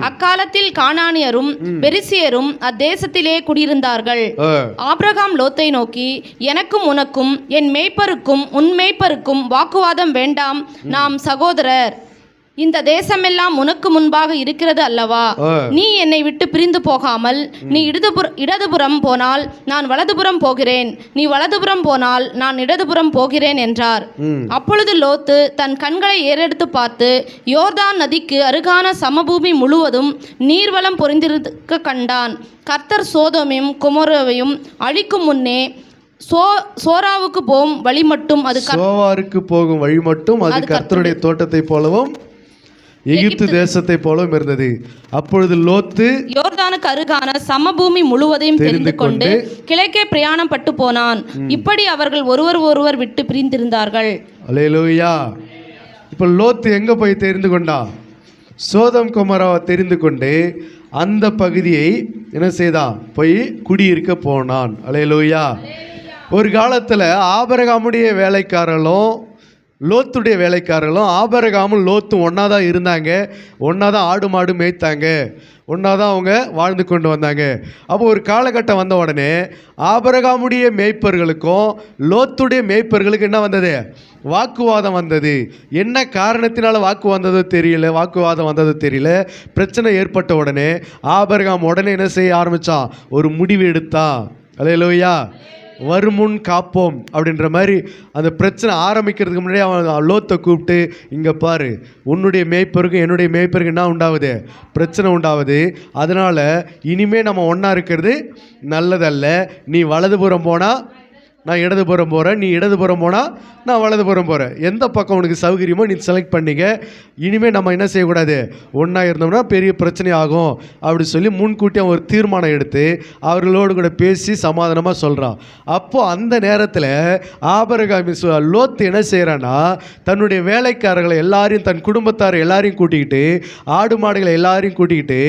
அக்காலத்தில் கானானியரும் பெரிசியரும் அத்தேசத்திலே குடியிருந்தார்கள். ஆபிரகாம் லோத்தை நோக்கி, எனக்கும் உனக்கும் என் மேய்ப்பருக்கும் உன் மேய்ப்பருக்கும் வாக்குவாதம் வேண்டாம், நாம் சகோதரர். இந்த தேசமெல்லாம் உனக்கு முன்பாக இருக்கிறது அல்லவா? நீ என்னை விட்டு பிரிந்து போகாமல் நீ இடதுபுறம் போனால் நான் வலதுபுறம் போகிறேன், நீ வலதுபுறம் போனால் நான் இடதுபுறம் போகிறேன் என்றார். அப்பொழுது லோத்து தன் கண்களை ஏறெடுத்து பார்த்து யோர்தான் நதிக்கு அருகான சமபூமி முழுவதும் நீர்வளம் பொறிந்திருக்க கண்டான். கர்த்தர் சோதோமையும் கொமோராவையும் அழிக்கும் முன்னே சோராவுக்கு போகும் வழி மட்டும் அது கர்த்தருடைய தோட்டத்தை போலவும் எகிப்து தேசத்தை போலவும் இருந்தது. அப்பொழுது லோத்து யோர்தானுக்கு அருகான சமபூமி முழுவதையும் தெரிந்து கொண்டு கிழக்கே பிரயாணம் பட்டு போனான். இப்படி அவர்கள் ஒருவர் விட்டு பிரிந்திருந்தார்கள். அல்லேலூயா. இப்ப லோத்து எங்க போய் தெரிந்து கொண்டா? சோதம் கொமோராவை தெரிந்து கொண்டு அந்த பகுதியை என்ன செய்தான்? போய் குடியிருக்க போனான். அல்லேலூயா. ஒரு காலத்துல ஆபிரகாமுடைய வேலைக்காரர்களும் லோத்துடைய வேலைக்காரர்களும் ஆபிரகாமும் லோத்தும் ஒன்றா தான் இருந்தாங்க, ஒன்றா தான் ஆடு மாடு மேய்த்தாங்க, ஒன்றா தான் அவங்க வாழ்ந்து கொண்டு வந்தாங்க. அப்போ ஒரு காலகட்டம் வந்த உடனே ஆபிரகாமுடைய மேய்ப்பர்களுக்கும் லோத்துடைய மேய்ப்பர்களுக்கு என்ன வந்தது? வாக்குவாதம் வந்தது. என்ன காரணத்தினால வாக்குவாதம் வந்ததோ தெரியல. பிரச்சனை ஏற்பட்ட உடனே ஆபிரகாம் உடனே என்ன செய்ய ஆரம்பித்தான்? ஒரு முடிவு எடுத்தான். அல்லேலூயா. வருமுன் காப்போம் அப்படின்ற மாதிரி அந்த பிரச்சனை ஆரம்பிக்கிறதுக்கு முன்னாடி அவன் லோத்தை கூப்பிட்டு, இங்கே பாரு, உன்னுடைய மேய்ப்பருக்கும் என்னுடைய மேய்ப்பருக்கு என்ன உண்டாகுது? பிரச்சனை உண்டாகுது. அதனால் இனிமேல் நம்ம ஒன்றா இருக்கிறது நல்லதல்ல. நீ வலதுபுறம் போனால் நான் இடதுபுறம் போகிறேன், நீ இடதுபுறம் போனால் நான் வலதுபுறம் போகிறேன். எந்த பக்கம் உனக்கு சௌகரியமோ நீ செலக்ட் பண்ணிக்க. இனிமேல் நம்ம என்ன செய்யக்கூடாது? ஒன்றா இருந்தோம்னா பெரிய பிரச்சனை ஆகும் அப்படி சொல்லி முன்கூட்டி அவன் ஒரு தீர்மானம் எடுத்து அவர்களோடு கூட பேசி சமாதானமாக சொல்கிறான். அப்போது அந்த நேரத்தில் ஆபிரகாம் லோத்து என்ன செய்கிறான்னா, தன்னுடைய வேலைக்காரர்களை எல்லாரையும், தன் குடும்பத்தார் எல்லாரையும் கூட்டிக்கிட்டு, ஆடு மாடுகளை எல்லாரையும் கூட்டிக்கிட்டு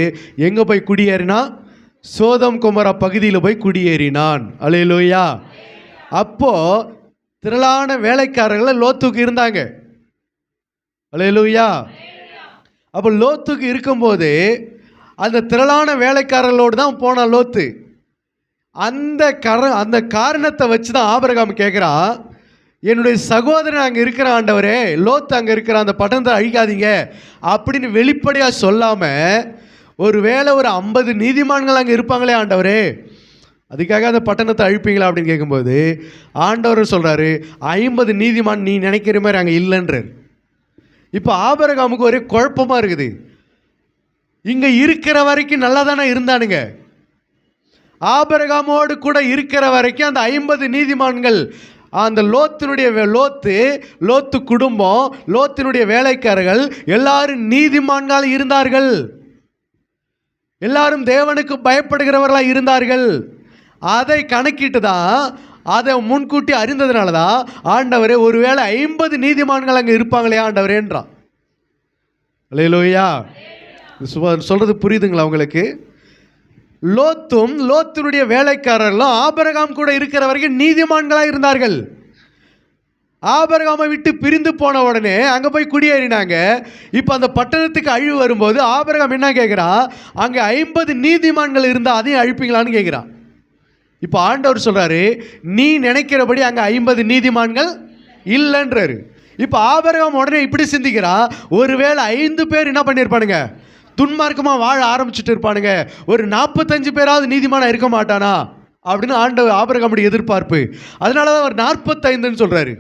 எங்கே போய் குடியேறினா? சோதம் கொமோரா பகுதியில் போய் குடியேறினான். அல்லேலூயா. அப்போ திரளான வேலைக்காரர்கள் லோத்துக்கு இருந்தாங்க. அல்லேலூயா. அப்போ லோத்துக்கு இருக்கும்போது அந்த திரளான வேலைக்காரர்களோடு தான் போனான் லோத்து. அந்த காரணத்தை வச்சு தான் ஆபிரகாம் கேட்குறான், என்னுடைய சகோதரன் அங்கே இருக்கிற ஆண்டவரே, லோத்து அங்கே இருக்கிற அந்த பட்டணத்தை அழிக்காதீங்க அப்படின்னு வெளிப்படையாக சொல்லாமல், ஒருவேளை ஒரு 50 நீதிமான்கள் அங்கே இருப்பாங்களே ஆண்டவரே, அதுக்காக அந்த பட்டணத்தை அழிப்பீங்களா அப்படின்னு கேட்கும்போது ஆண்டவர் சொல்கிறாரு, 50 நீதிமான் நீ நினைக்கிற மாதிரி அங்கே இல்லைன்றார். இப்போ ஆபிரகாமுக்கு ஒரே குழப்பமாக இருக்குது. இங்கே இருக்கிற வரைக்கும் நல்லா தானே இருந்தானுங்க. ஆபிரகாமோடு கூட இருக்கிற வரைக்கும் அந்த 50 நீதிமான்கள், அந்த லோத்து குடும்பம், லோத்தினுடைய வேலைக்காரர்கள் எல்லாரும் நீதிமான்கள் இருந்தார்கள். எல்லாரும் தேவனுக்கு பயப்படுகிறவர்களாக இருந்தார்கள். அதை கணக்கிட்டு தான், அதை முன்கூட்டி அறிந்ததுனால தான் ஆண்டவரே, ஒருவேளை 50 நீதிமான்கள் அங்கே இருப்பாங்களே ஆண்டவரேன்றான். அல்லேலூயா. சொல்கிறது புரியுதுங்களா உங்களுக்கு? லோத்தினுடைய வேலைக்காரர்களும் ஆபிரகாம் கூட இருக்கிற வரைக்கும் நீதிமான்களாக இருந்தார்கள். ஆபிரகாமை விட்டு பிரிந்து போன உடனே அங்கே போய் குடியேறினாங்க. இப்போ அந்த பட்டணத்துக்கு அழிவு வரும்போது ஆபிரகாம் என்ன கேட்குறான்? அங்கே 50 நீதிமான்கள் இருந்தால் அதையும் அழிப்பீங்களான்னு கேட்குறான். இப்போ ஆண்டவர் சொல்கிறாரு, நீ நினைக்கிறபடி அங்கே 50 நீதிமான்கள் இல்லைன்றாரு. இப்போ ஆபிரகாம் உடனே இப்படி சிந்திக்கிறான், ஒருவேளை 5 பேர் என்ன பண்ணியிருப்பானுங்க? துன்மார்க்கமாக வாழ ஆரம்பிச்சுட்டு இருப்பானுங்க. ஒரு 45 பேராவது நீதிமானாக இருக்க மாட்டானா அப்படின்னு ஆபிரகாமுடைய எதிர்பார்ப்பு. அதனால தான் அவர் 45ன்னு சொல்கிறாரு.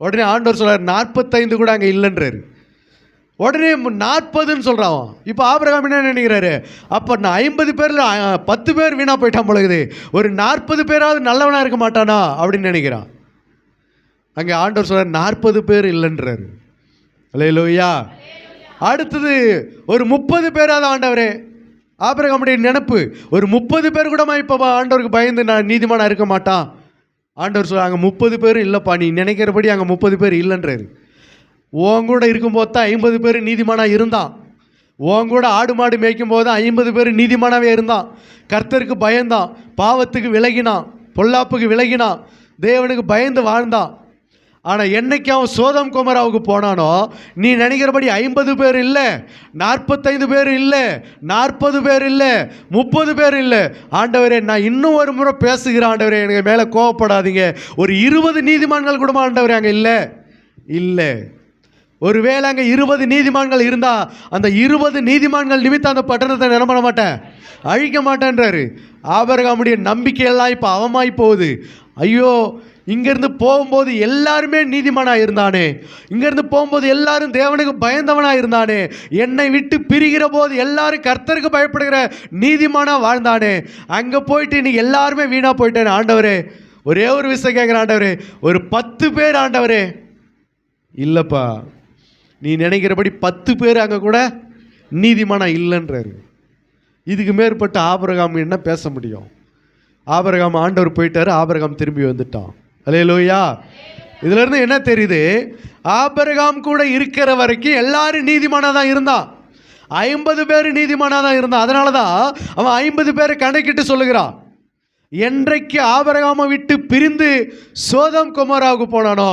உடனே ஆண்டவர் சொல்கிறார், 45 கூட அங்கே இல்லைன்றாரு. உடனே 40ன்னு சொல்கிறான். இப்போ ஆபிரகாம் என்ன நினைக்கிறாரு? அப்போ நான் 50 பேரில் 10 பேர் வீணாக போயிட்டான் பொழுது, ஒரு 40 பேராவது நல்லவனாக இருக்க மாட்டானா அப்படின்னு நினைக்கிறான். அங்கே ஆண்டவர் சொல்கிறார், 40 பேர் இல்லைன்றாரு. அல்லேலூயா. அடுத்தது ஒரு 30 பேராவது ஆண்டவரே, ஆபிரகாமுடைய நினைப்பு, ஒரு 30 பேர் கூட இப்போ ஆண்டவருக்கு பயந்து நான் நீதிமானாக இருக்க மாட்டான். ஆண்டவர் சொல்கிறாங்க, அங்கே 30 பேரும் இல்லைப்பா, நீ நினைக்கிறபடி அங்கே 30 பேர் இல்லைன்றாரு. உன் கூட இருக்கும்போது தான் 50 பேர் நீதிமானாக இருந்தான். உன் கூட ஆடு மாடு மேய்க்கும் போது தான் 50 பேர் நீதிமானாகவே இருந்தான். கர்த்தருக்கு பயந்தான், பாவத்துக்கு விலகினான், பொல்லாப்புக்கு விலகினான், தேவனுக்கு பயந்து வாழ்ந்தான். ஆனால் என்னைக்கு அவன் சோதம் கொமராவுக்கு போனானோ, நீ நினைக்கிறபடி 50 பேர் இல்லை, 45 பேர் இல்லை, 40 பேர் இல்லை, 30 பேர் இல்லை. ஆண்டவரே, நான் இன்னும் ஒரு முறை பேசுகிறேன் ஆண்டவரே, எனக்கு மேலே கோவப்படாதீங்க. ஒரு 20 நீதிமான்கள் கூட ஆண்டவரே அங்கே இல்லை. ஒருவேளை அங்கே 20 நீதிமான்கள் இருந்தால் அந்த 20 நீதிமான்கள் நிமித்தம் அந்த பட்டணத்தை என்ன பண்ண மாட்டேன், அழிக்க மாட்டேன்றாரு. ஆபிரகாமுடைய நம்பிக்கையெல்லாம் இப்போ அவமாய் போகுது. ஐயோ, இங்கேருந்து போகும்போது எல்லாருமே நீதிமானாக இருந்தானே, இங்கேருந்து போகும்போது எல்லாரும் தேவனுக்கு பயந்தவனாக இருந்தானே, என்னை விட்டு பிரிகிற போது எல்லாரும் கர்த்தருக்கு பயப்படுகிற நீதிமானாக வாழ்ந்தானே, அங்கே போயிட்டு இன்னைக்கு எல்லாருமே வீணாக போயிட்டேன். ஆண்டவரே, ஒரே ஒரு விஷயம் கேட்குறேன் ஆண்டவரே, ஒரு 10 பேர் ஆண்டவரே. இல்லைப்பா, நீ நினைக்கிறபடி 10 பேர் அங்கே கூட நீதிமானாக இல்லைன்றாரு. இதுக்கு மேற்பட்ட ஆபிரகாம் என்ன பேச முடியும்? ஆபிரகாம் ஆண்டவர் போயிட்டாரு, ஆபிரகாம் திரும்பி வந்துட்டான். அல்லேலூயா. இதிலிருந்து என்ன தெரியுது? ஆபிரகாம் கூட இருக்கிற வரைக்கும் எல்லாரும் நீதிமானாக தான் இருந்தான். 50 பேர் நீதிமானாக தான் இருந்தான். அதனால தான் அவன் 50 பேரை கணக்கிட்டு சொல்லுகிறான். என்றைக்கு ஆபிரகாமை விட்டு பிரிந்து சோதம் கொமோராவுக்கு போனானோ,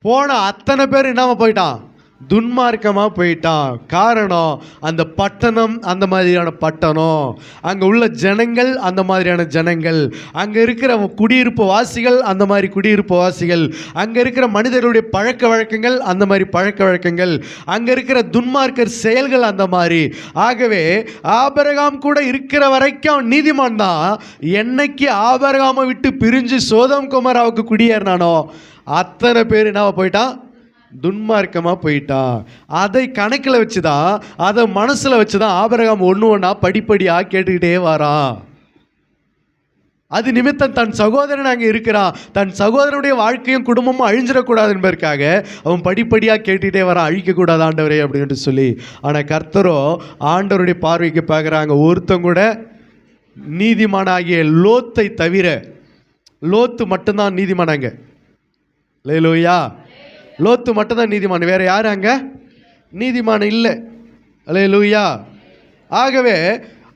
போன அத்தனை பேர் என்னவா போயிட்டான், துன்மார்க்கமாக போயிட்டான். காரணம், அந்த பட்டணம் அந்த மாதிரியான பட்டணம், அங்கே உள்ள ஜனங்கள் அந்த மாதிரியான ஜனங்கள், அங்கே இருக்கிற குடியிருப்பு வாசிகள் அந்த மாதிரி குடியிருப்பு வாசிகள், அங்கே இருக்கிற மனிதர்களுடைய பழக்க வழக்கங்கள் அந்த மாதிரி பழக்க வழக்கங்கள், அங்கே இருக்கிற துன்மார்க்கர் செயல்கள் அந்த மாதிரி. ஆகவே ஆபிரகாம் கூட இருக்கிற வரைக்கும் அவன் நீதிமான் தான். என்னைக்கு ஆபிரகாமை விட்டு பிரிஞ்சு சோதம் கொமோராவுக்கு குடியேறினானோ, அத்தனை பேர் என்னவா போயிட்டான், துன்மார்க்கமாக போயிட்டான். அதை கணக்கில் வச்சு தான், அதை மனசில் வச்சு தான் ஆபிரகாம் ஒன்று ஒன்றா படிப்படியாக கேட்டுக்கிட்டே வரான். அது நிமித்தம் தன் சகோதரன் அங்கே இருக்கிறான், தன் சகோதரனுடைய வாழ்க்கையும் குடும்பமும் அழிஞ்சிடக்கூடாது என்பதற்காக அவன் படிப்படியாக கேட்டுக்கிட்டே வரான், அழிக்கக்கூடாது ஆண்டவரே அப்படின்னு சொல்லி. ஆனால் கர்த்தரோ ஆண்டவருடைய பார்வைக்கு பார்க்குறாங்க. ஒருத்தங்க கூட நீதிமானாகிய லோத்தை தவிர, லோத்து மட்டும்தான் நீதிமானாங்க. அல்லேலூயா. லோத்து மட்டும்தான் நீதிமான், வேற யாரும் அங்கே நீதிமான் இல்லை. அல்லேலூயா. ஆகவே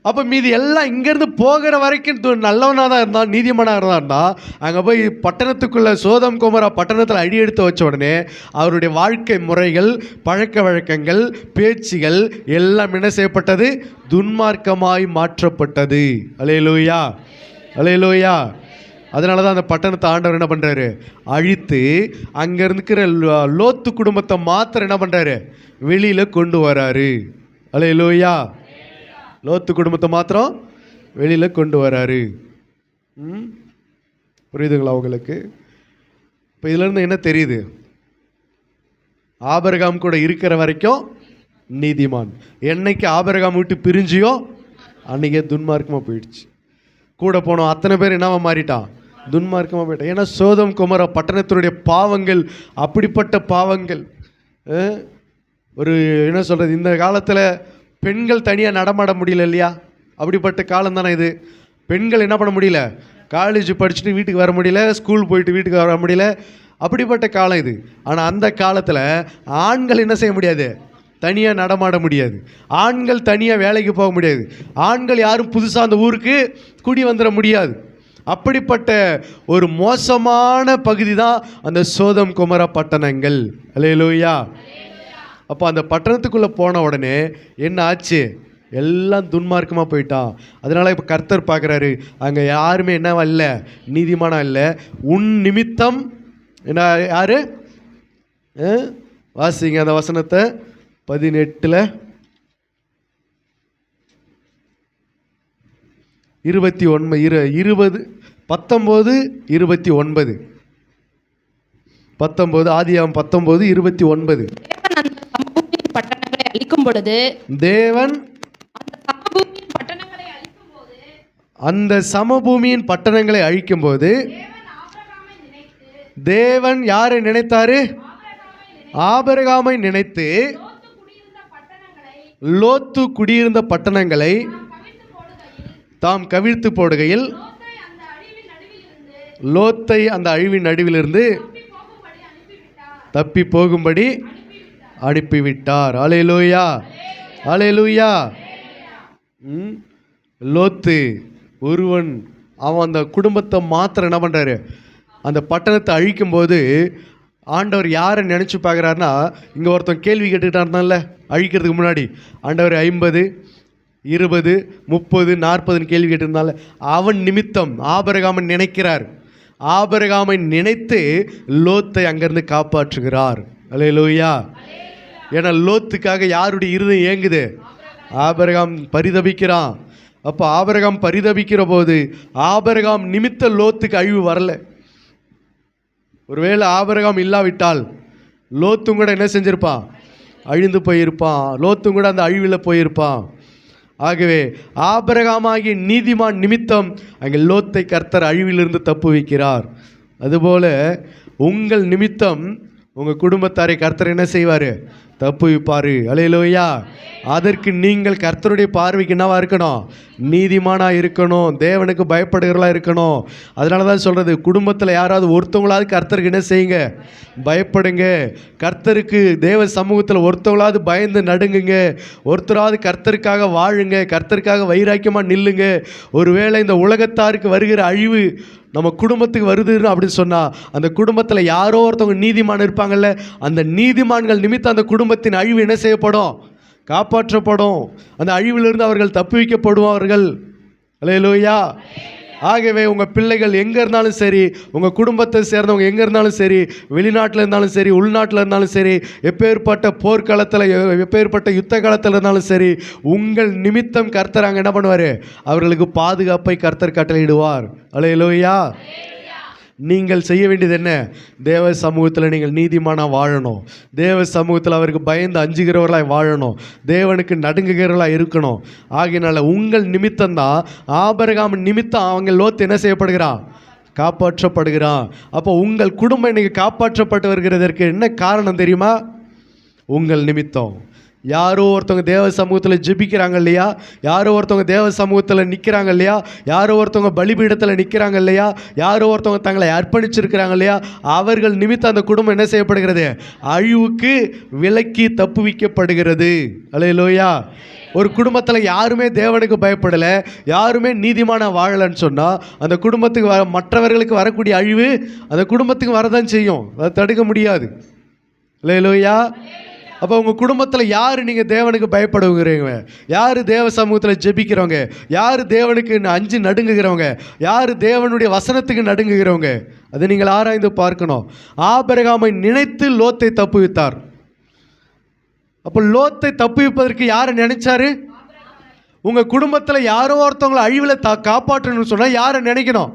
அப்போ மீதி எல்லாம் இங்கேருந்து போகிற வரைக்கும் நல்லவனாக தான் இருந்தான், நீதிமானாக இருந்தான்டா. அங்கே போய் பட்டணத்துக்குள்ளே சோதம் கொமோரா பட்டணத்தில் அடி எடுத்து வச்ச உடனே அவருடைய வாழ்க்கை முறைகள், பழக்க வழக்கங்கள், பேச்சுகள் எல்லாம் என்ன செய்யப்பட்டது, துன்மார்க்கமாய் மாற்றப்பட்டது. அல்லேலூயா, அல்லேலூயா. அதனால தான் அந்த பட்டணத்தை ஆண்டவர் என்ன பண்ணுறாரு, அழித்து அங்கே இருக்கிற லோத்து குடும்பத்தை மாத்திரம் என்ன பண்ணுறாரு, வெளியில் கொண்டு வராரு. அல்லேலூயா. லோத்து குடும்பத்தை மாத்திரம் வெளியில் கொண்டு வராரு. புரியுதுங்களா உங்களுக்கு? இப்போ இதிலேருந்து என்ன தெரியுது? ஆபிரகாம் கூட இருக்கிற வரைக்கும் நீதிமான். என்னைக்கு ஆபிரகாம் விட்டு பிரிஞ்சியோ அன்றைக்கே துன்மார்க்கமாக போயிடுச்சு. கூட போனோம் அத்தனை பேர் என்னவா மாறிட்டான், துன்மார்க்கமாக போயிட்டான். ஏன்னா சோதம் கொமோரா பட்டணத்தினுடைய பாவங்கள் அப்படிப்பட்ட பாவங்கள். ஒரு என்ன சொல்கிறது, இந்த காலத்தில் பெண்கள் தனியாக நடமாட முடியல இல்லையா? அப்படிப்பட்ட காலம் தானே இது. பெண்கள் என்ன பண்ண முடியல, காலேஜ் படிச்சுட்டு வீட்டுக்கு வர முடியல, ஸ்கூல் போயிட்டு வீட்டுக்கு வர முடியல, அப்படிப்பட்ட காலம் இது. ஆனால் அந்த காலத்தில் ஆண்கள் என்ன செய்ய முடியாது, தனியாக நடமாட முடியாது, ஆண்கள் தனியாக வேலைக்கு போக முடியாது, ஆண்கள் யாரும் புதுசாக அந்த ஊருக்கு குடி வந்துட முடியாது. அப்படிப்பட்ட ஒரு மோசமான பகுதி தான் அந்த சோதம் கொமோரா பட்டணங்கள். அல்லேலூயா. அப்போ அந்த பட்டணத்துக்குள்ளே போன உடனே என்ன ஆச்சு, எல்லாம் துன்மார்க்கமாக போயிட்டான். அதனால் இப்போ கர்த்தர் பார்க்குறாரு, அங்கே யாருமே என்னவா இல்லை, நீதிமானா இல்லை. உன் நிமித்தம் என்ன, யார் வாசிங்க அந்த வசனத்தை 18 20 19 29 19 ஆதியாகமம் 19:29. பட்டணங்களை அழிக்கும் பொழுது தேவன் அந்த சமபூமியின் பட்டணங்களை அழிக்கும் போது தேவன் யாரை நினைத்தாரு, ஆபிரகாமை நினைத்து லோத்து குடியிருந்த பட்டணங்களை தாம் கவிழ்த்து போடுகையில் லோத்தை அந்த அழிவின் நடுவிலிருந்து தப்பி போகும்படி அனுப்பிவிட்டார். அல்லேலூயா, அல்லேலூயா. லோத்து ஒருவன், அவன் அந்த குடும்பத்தை மாத்திரம் என்ன பண்ணுறாரு, அந்த பட்டணத்தை அழிக்கும்போது ஆண்டவர் யாரை நினச்சி பார்க்குறாருன்னா, இங்கே ஒருத்தன் கேள்வி கேட்டுக்கிட்டாருனால அழிக்கிறதுக்கு முன்னாடி ஆண்டவர் 50, 20, 30, 40 கேள்வி கேட்டிருந்தால அவன் நிமித்தம் ஆபிரகாமை நினைக்கிறார். ஆபிரகாமை நினைத்து லோத்தை அங்கேருந்து காப்பாற்றுகிறார். அல்லேலூயா. ஏன்னா லோத்துக்காக யாருடைய இருதயம் ஏங்குது? ஆபிரகாம் பரிதபிக்கிறான். அப்போ ஆபிரகாம் பரிதபிக்கிற போது ஆபிரகாம் நிமித்த லோத்துக்கு அழிவு வரல. ஒருவேளை ஆபிரகாம் இல்லாவிட்டால் லோத்தும் கூட என்ன செஞ்சிருப்பான்? அழிந்து போயிருப்பான். லோத்தும் கூட அந்த அழிவில் போயிருப்பான். ஆகவே ஆபிரகாமாகிய நீதிமான் நிமித்தம் அங்கே லோத்தை கர்த்தர் அழிவிலிருந்து தப்பு வைக்கிறார். அதுபோல உங்கள் நிமித்தம் உங்கள் குடும்பத்தாரை கர்த்தர் என்ன செய்வார்? தப்பு வைப்பார். அல்லேலூயா. அதற்கு நீங்கள் கர்த்தருடைய பார்வைக்கு என்னவா இருக்கணும்? நீதிமானாக இருக்கணும். தேவனுக்கு பயப்படுகிறவர்களாக இருக்கணும். அதனால தான் சொல்கிறது, குடும்பத்தில் யாராவது ஒருத்தவங்களாவது கர்த்தருக்கு என்ன செய்யுங்க? பயப்படுங்க. கர்த்தருக்கு தேவ சமூகத்தில் ஒருத்தவங்களாவது பயந்து நடுங்குங்க. ஒருத்தராவது கர்த்தருக்காக வாழுங்க. கர்த்தருக்காக வைராக்கியமாக நில்லுங்க. ஒருவேளை இந்த உலகத்தாருக்கு வருகிற அழிவு நம்ம குடும்பத்துக்கு வருதுன்னு அப்படின்னு சொன்னால், அந்த குடும்பத்தில் யாரோ ஒருத்தவங்க நீதிமான் இருப்பாங்கள்ல, அந்த நீதிமான்கள் நிமித்தம் அந்த குடும்பத்தின் அழிவு என்ன செய்யப்படும்? காப்பாற்றப்படும். அந்த அழிவிலிருந்து அவர்கள் தப்பி வைக்கப்படுவார்கள். அல்லேலூயா. ஆகவே உங்கள் பிள்ளைகள் எங்கே இருந்தாலும் சரி, உங்கள் குடும்பத்தை சேர்ந்தவங்க எங்கே இருந்தாலும் சரி, வெளிநாட்டில் இருந்தாலும் சரி, உள்நாட்டில் இருந்தாலும் சரி, எப்பேற்பட்ட போர்க்களத்தில், எப்பேற்பட்ட யுத்த காலத்தில் இருந்தாலும் சரி, உங்கள் நிமித்தம் கர்த்தர் அங்கே என்ன பண்ணுவார்? அவர்களுக்கு பாதுகாப்பை கர்த்தர் கட்டளையிடுவார். அல்லேலூயா. நீங்கள் செய்ய வேண்டியது என்ன? தேவ சமூகத்தில் நீங்கள் நீதிமானாக வாழணும். தேவ சமூகத்தில் அவருக்கு பயந்து அஞ்சுகிறவர்களாக வாழணும். தேவனுக்கு நடுங்குகிறவர்களாக இருக்கணும். ஆகையினால உங்கள் நிமித்தம்தான், ஆபிரகாம் நிமித்தம் அவங்க லோத்து என்ன செய்யப்படுகிறான்? காப்பாற்றப்படுகிறான். அப்போ உங்கள் குடும்பம் இன்னைக்கு காப்பாற்றப்பட்டு வருகிறதற்கு என்ன காரணம் தெரியுமா? உங்கள் நிமித்தம். யாரோ ஒருத்தவங்க தேவ சமூகத்தில் ஜெபிக்கிறாங்க இல்லையா? யாரோ ஒருத்தவங்க தேவ சமூகத்தில் நிற்கிறாங்க இல்லையா? யாரோ ஒருத்தவங்க பலிபீடத்தில் நிற்கிறாங்க இல்லையா? யாரோ ஒருத்தவங்க தங்களை அர்ப்பணிச்சிருக்கிறாங்க இல்லையா? அவர்கள் நிமித்தம் அந்த குடும்பம் என்ன செய்யப்படுகிறது? அழிவுக்கு விலக்கி தப்புவிக்கப்படுகிறது. அல்லேலூயா. ஒரு குடும்பத்தில் யாருமே தேவனுக்கு பயப்படலை, யாருமே நீதிமான வாழலைன்னு சொன்னால், அந்த குடும்பத்துக்கு மற்றவர்களுக்கு வரக்கூடிய அழிவு அந்த குடும்பத்துக்கு வரதான் செய்யும். அதை தடுக்க முடியாது. அல்லேலூயா. அப்போ உங்கள் குடும்பத்தில் யார் நீங்கள் தேவனுக்கு பயப்படுகிறீங்க? யார் தேவ சமூகத்தில் ஜெபிக்கிறவங்க? யார் தேவனுக்கு அஞ்சு நடுங்குகிறவங்க? யார் தேவனுடைய வசனத்துக்கு நடுங்குகிறவங்க? அதை நீங்கள் ஆராய்ந்து பார்க்கணும். ஆபிரகாமை நினைத்து லோத்தை தப்புவித்தார். அப்போ லோத்தை தப்புவிப்பதற்கு யாரை நினைச்சாரு? உங்கள் குடும்பத்தில் யாரோ ஒருத்தவங்களை அழிவில் காப்பாற்றணும்னு சொன்னால் யாரை நினைக்கணும்?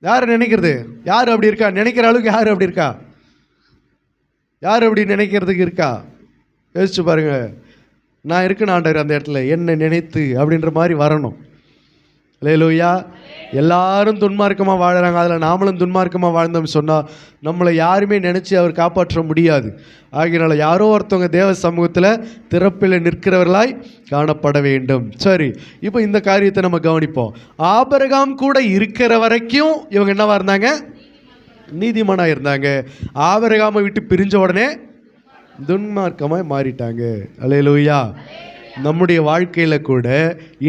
யாரை நினைக்கிறது? யார் அப்படி இருக்கா? நினைக்கிற அளவுக்கு யார் அப்படி இருக்கா? யார் அப்படி நினைக்கிறதுக்கு இருக்கா? யோசிச்சு பாருங்க. நான் இருக்கேன் ஆண்டவர் அந்த இடத்துல, என்னை நினைத்து அப்படின்ற மாதிரி வரணும். அல்லேலூயா. எல்லாரும் துன்மார்க்கமாக வாழறாங்க, அதில் நாமளும் துன்மார்க்கமாக வாழ்ந்தோம்னு சொன்னால் நம்மளை யாருமே நினச்சி அவர் காப்பாற்ற முடியாது. ஆகையினால யாரோ ஒருத்தவங்க தேவ சமூகத்தில் திறப்பில் நிற்கிறவர்களாய் காணப்பட வேண்டும். சரி, இப்போ இந்த காரியத்தை நம்ம கவனிப்போம். ஆபிரகாம் கூட இருக்கிற வரைக்கும் இவங்க என்னவா இருந்தாங்க? நீதிமானாக இருந்தாங்க. ஆபிரகாமை விட்டு பிரிஞ்ச உடனே துன்மார்க்கமாய் மாறிட்டாங்க. அல்லேலூயா. நம்முடைய வாழ்க்கையில் கூட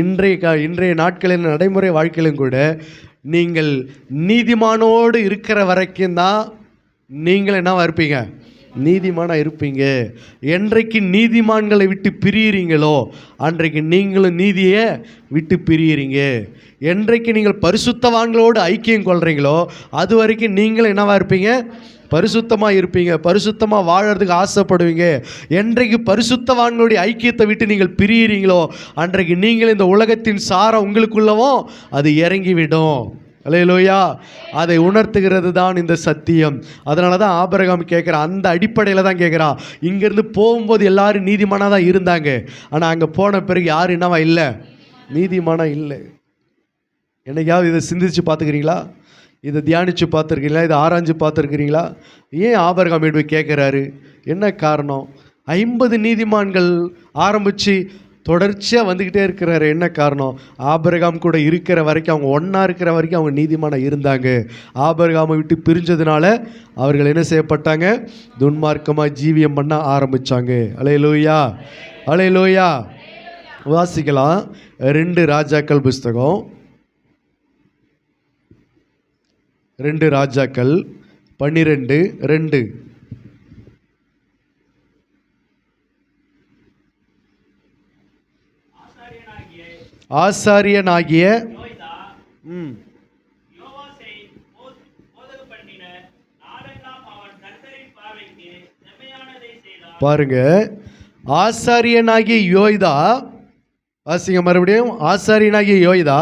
இன்றைய நாட்களில் நடைமுறை வாழ்க்கையிலும் கூட நீங்கள் நீதிமானோடு இருக்கிற வரைக்கும் தான் நீங்கள் என்னவா இருப்பீங்க? நீதிமானாக இருப்பீங்க. என்றைக்கு நீதிமான்களை விட்டு பிரியிறீங்களோ அன்றைக்கு நீங்களும் நீதியை விட்டு பிரியிறீங்க. என்றைக்கு நீங்கள் பரிசுத்தவான்களோடு ஐக்கியம் கொள்கிறீங்களோ அது வரைக்கும் நீங்களும் என்னவா இருப்பீங்க? பரிசுத்தமாக இருப்பீங்க. பரிசுத்தமாக வாழறதுக்கு ஆசைப்படுவீங்க. என்றைக்கு பரிசுத்தவான்களுடைய ஐக்கியத்தை விட்டு நீங்கள் பிரியிறீங்களோ அன்றைக்கு நீங்கள் இந்த உலகத்தின் சாரம் உங்களுக்குள்ளவும் அது இறங்கிவிடும். அல்லேலூயா. அதை உணர்த்துகிறது தான் இந்த சத்தியம். அதனால தான் ஆபிரகாம் கேட்குறான், அந்த அடிப்படையில் தான் கேட்குறான். இங்கேருந்து போகும்போது எல்லாரும் நீதிமானாக தான் இருந்தாங்க, ஆனால் அங்கே போன பிறகு யாரும் என்னவா இல்லை? நீதிமானாக இல்லை. என்னைக்காவது இதை சிந்திச்சு பார்த்துக்கிறீங்களா? இதை தியானித்து பார்த்துருக்கீங்களா? இதை ஆராய்ஞ்சு பார்த்துருக்கிறீங்களா? ஏன் ஆபிரகாம் போய் கேட்குறாரு? என்ன காரணம்? 50 நீதிமான்கள் ஆரம்பித்து தொடர்ச்சியாக வந்துக்கிட்டே இருக்கிறாரு. என்ன காரணம்? ஆபிரகாம் கூட இருக்கிற வரைக்கும், அவங்க ஒன்றா இருக்கிற வரைக்கும் அவங்க நீதிமானாக இருந்தாங்க. ஆபிரகாமை விட்டு பிரிஞ்சதுனால அவர்கள் என்ன செய்யப்பட்டாங்க? துன்மார்க்கமாக ஜீவியம் பண்ண ஆரம்பித்தாங்க. அல்லேலூயா. அல்லேலூயா. வாசிக்கலாம் 2 ராஜாக்கள் புஸ்தகம், 2 ராஜாக்கள் 12:2. ஆசாரியனாகிய பாருங்க, ஆசாரியனாகிய யோய்தா, வாசிங்க மறுபடியும். ஆசாரியனாகிய யோய்தா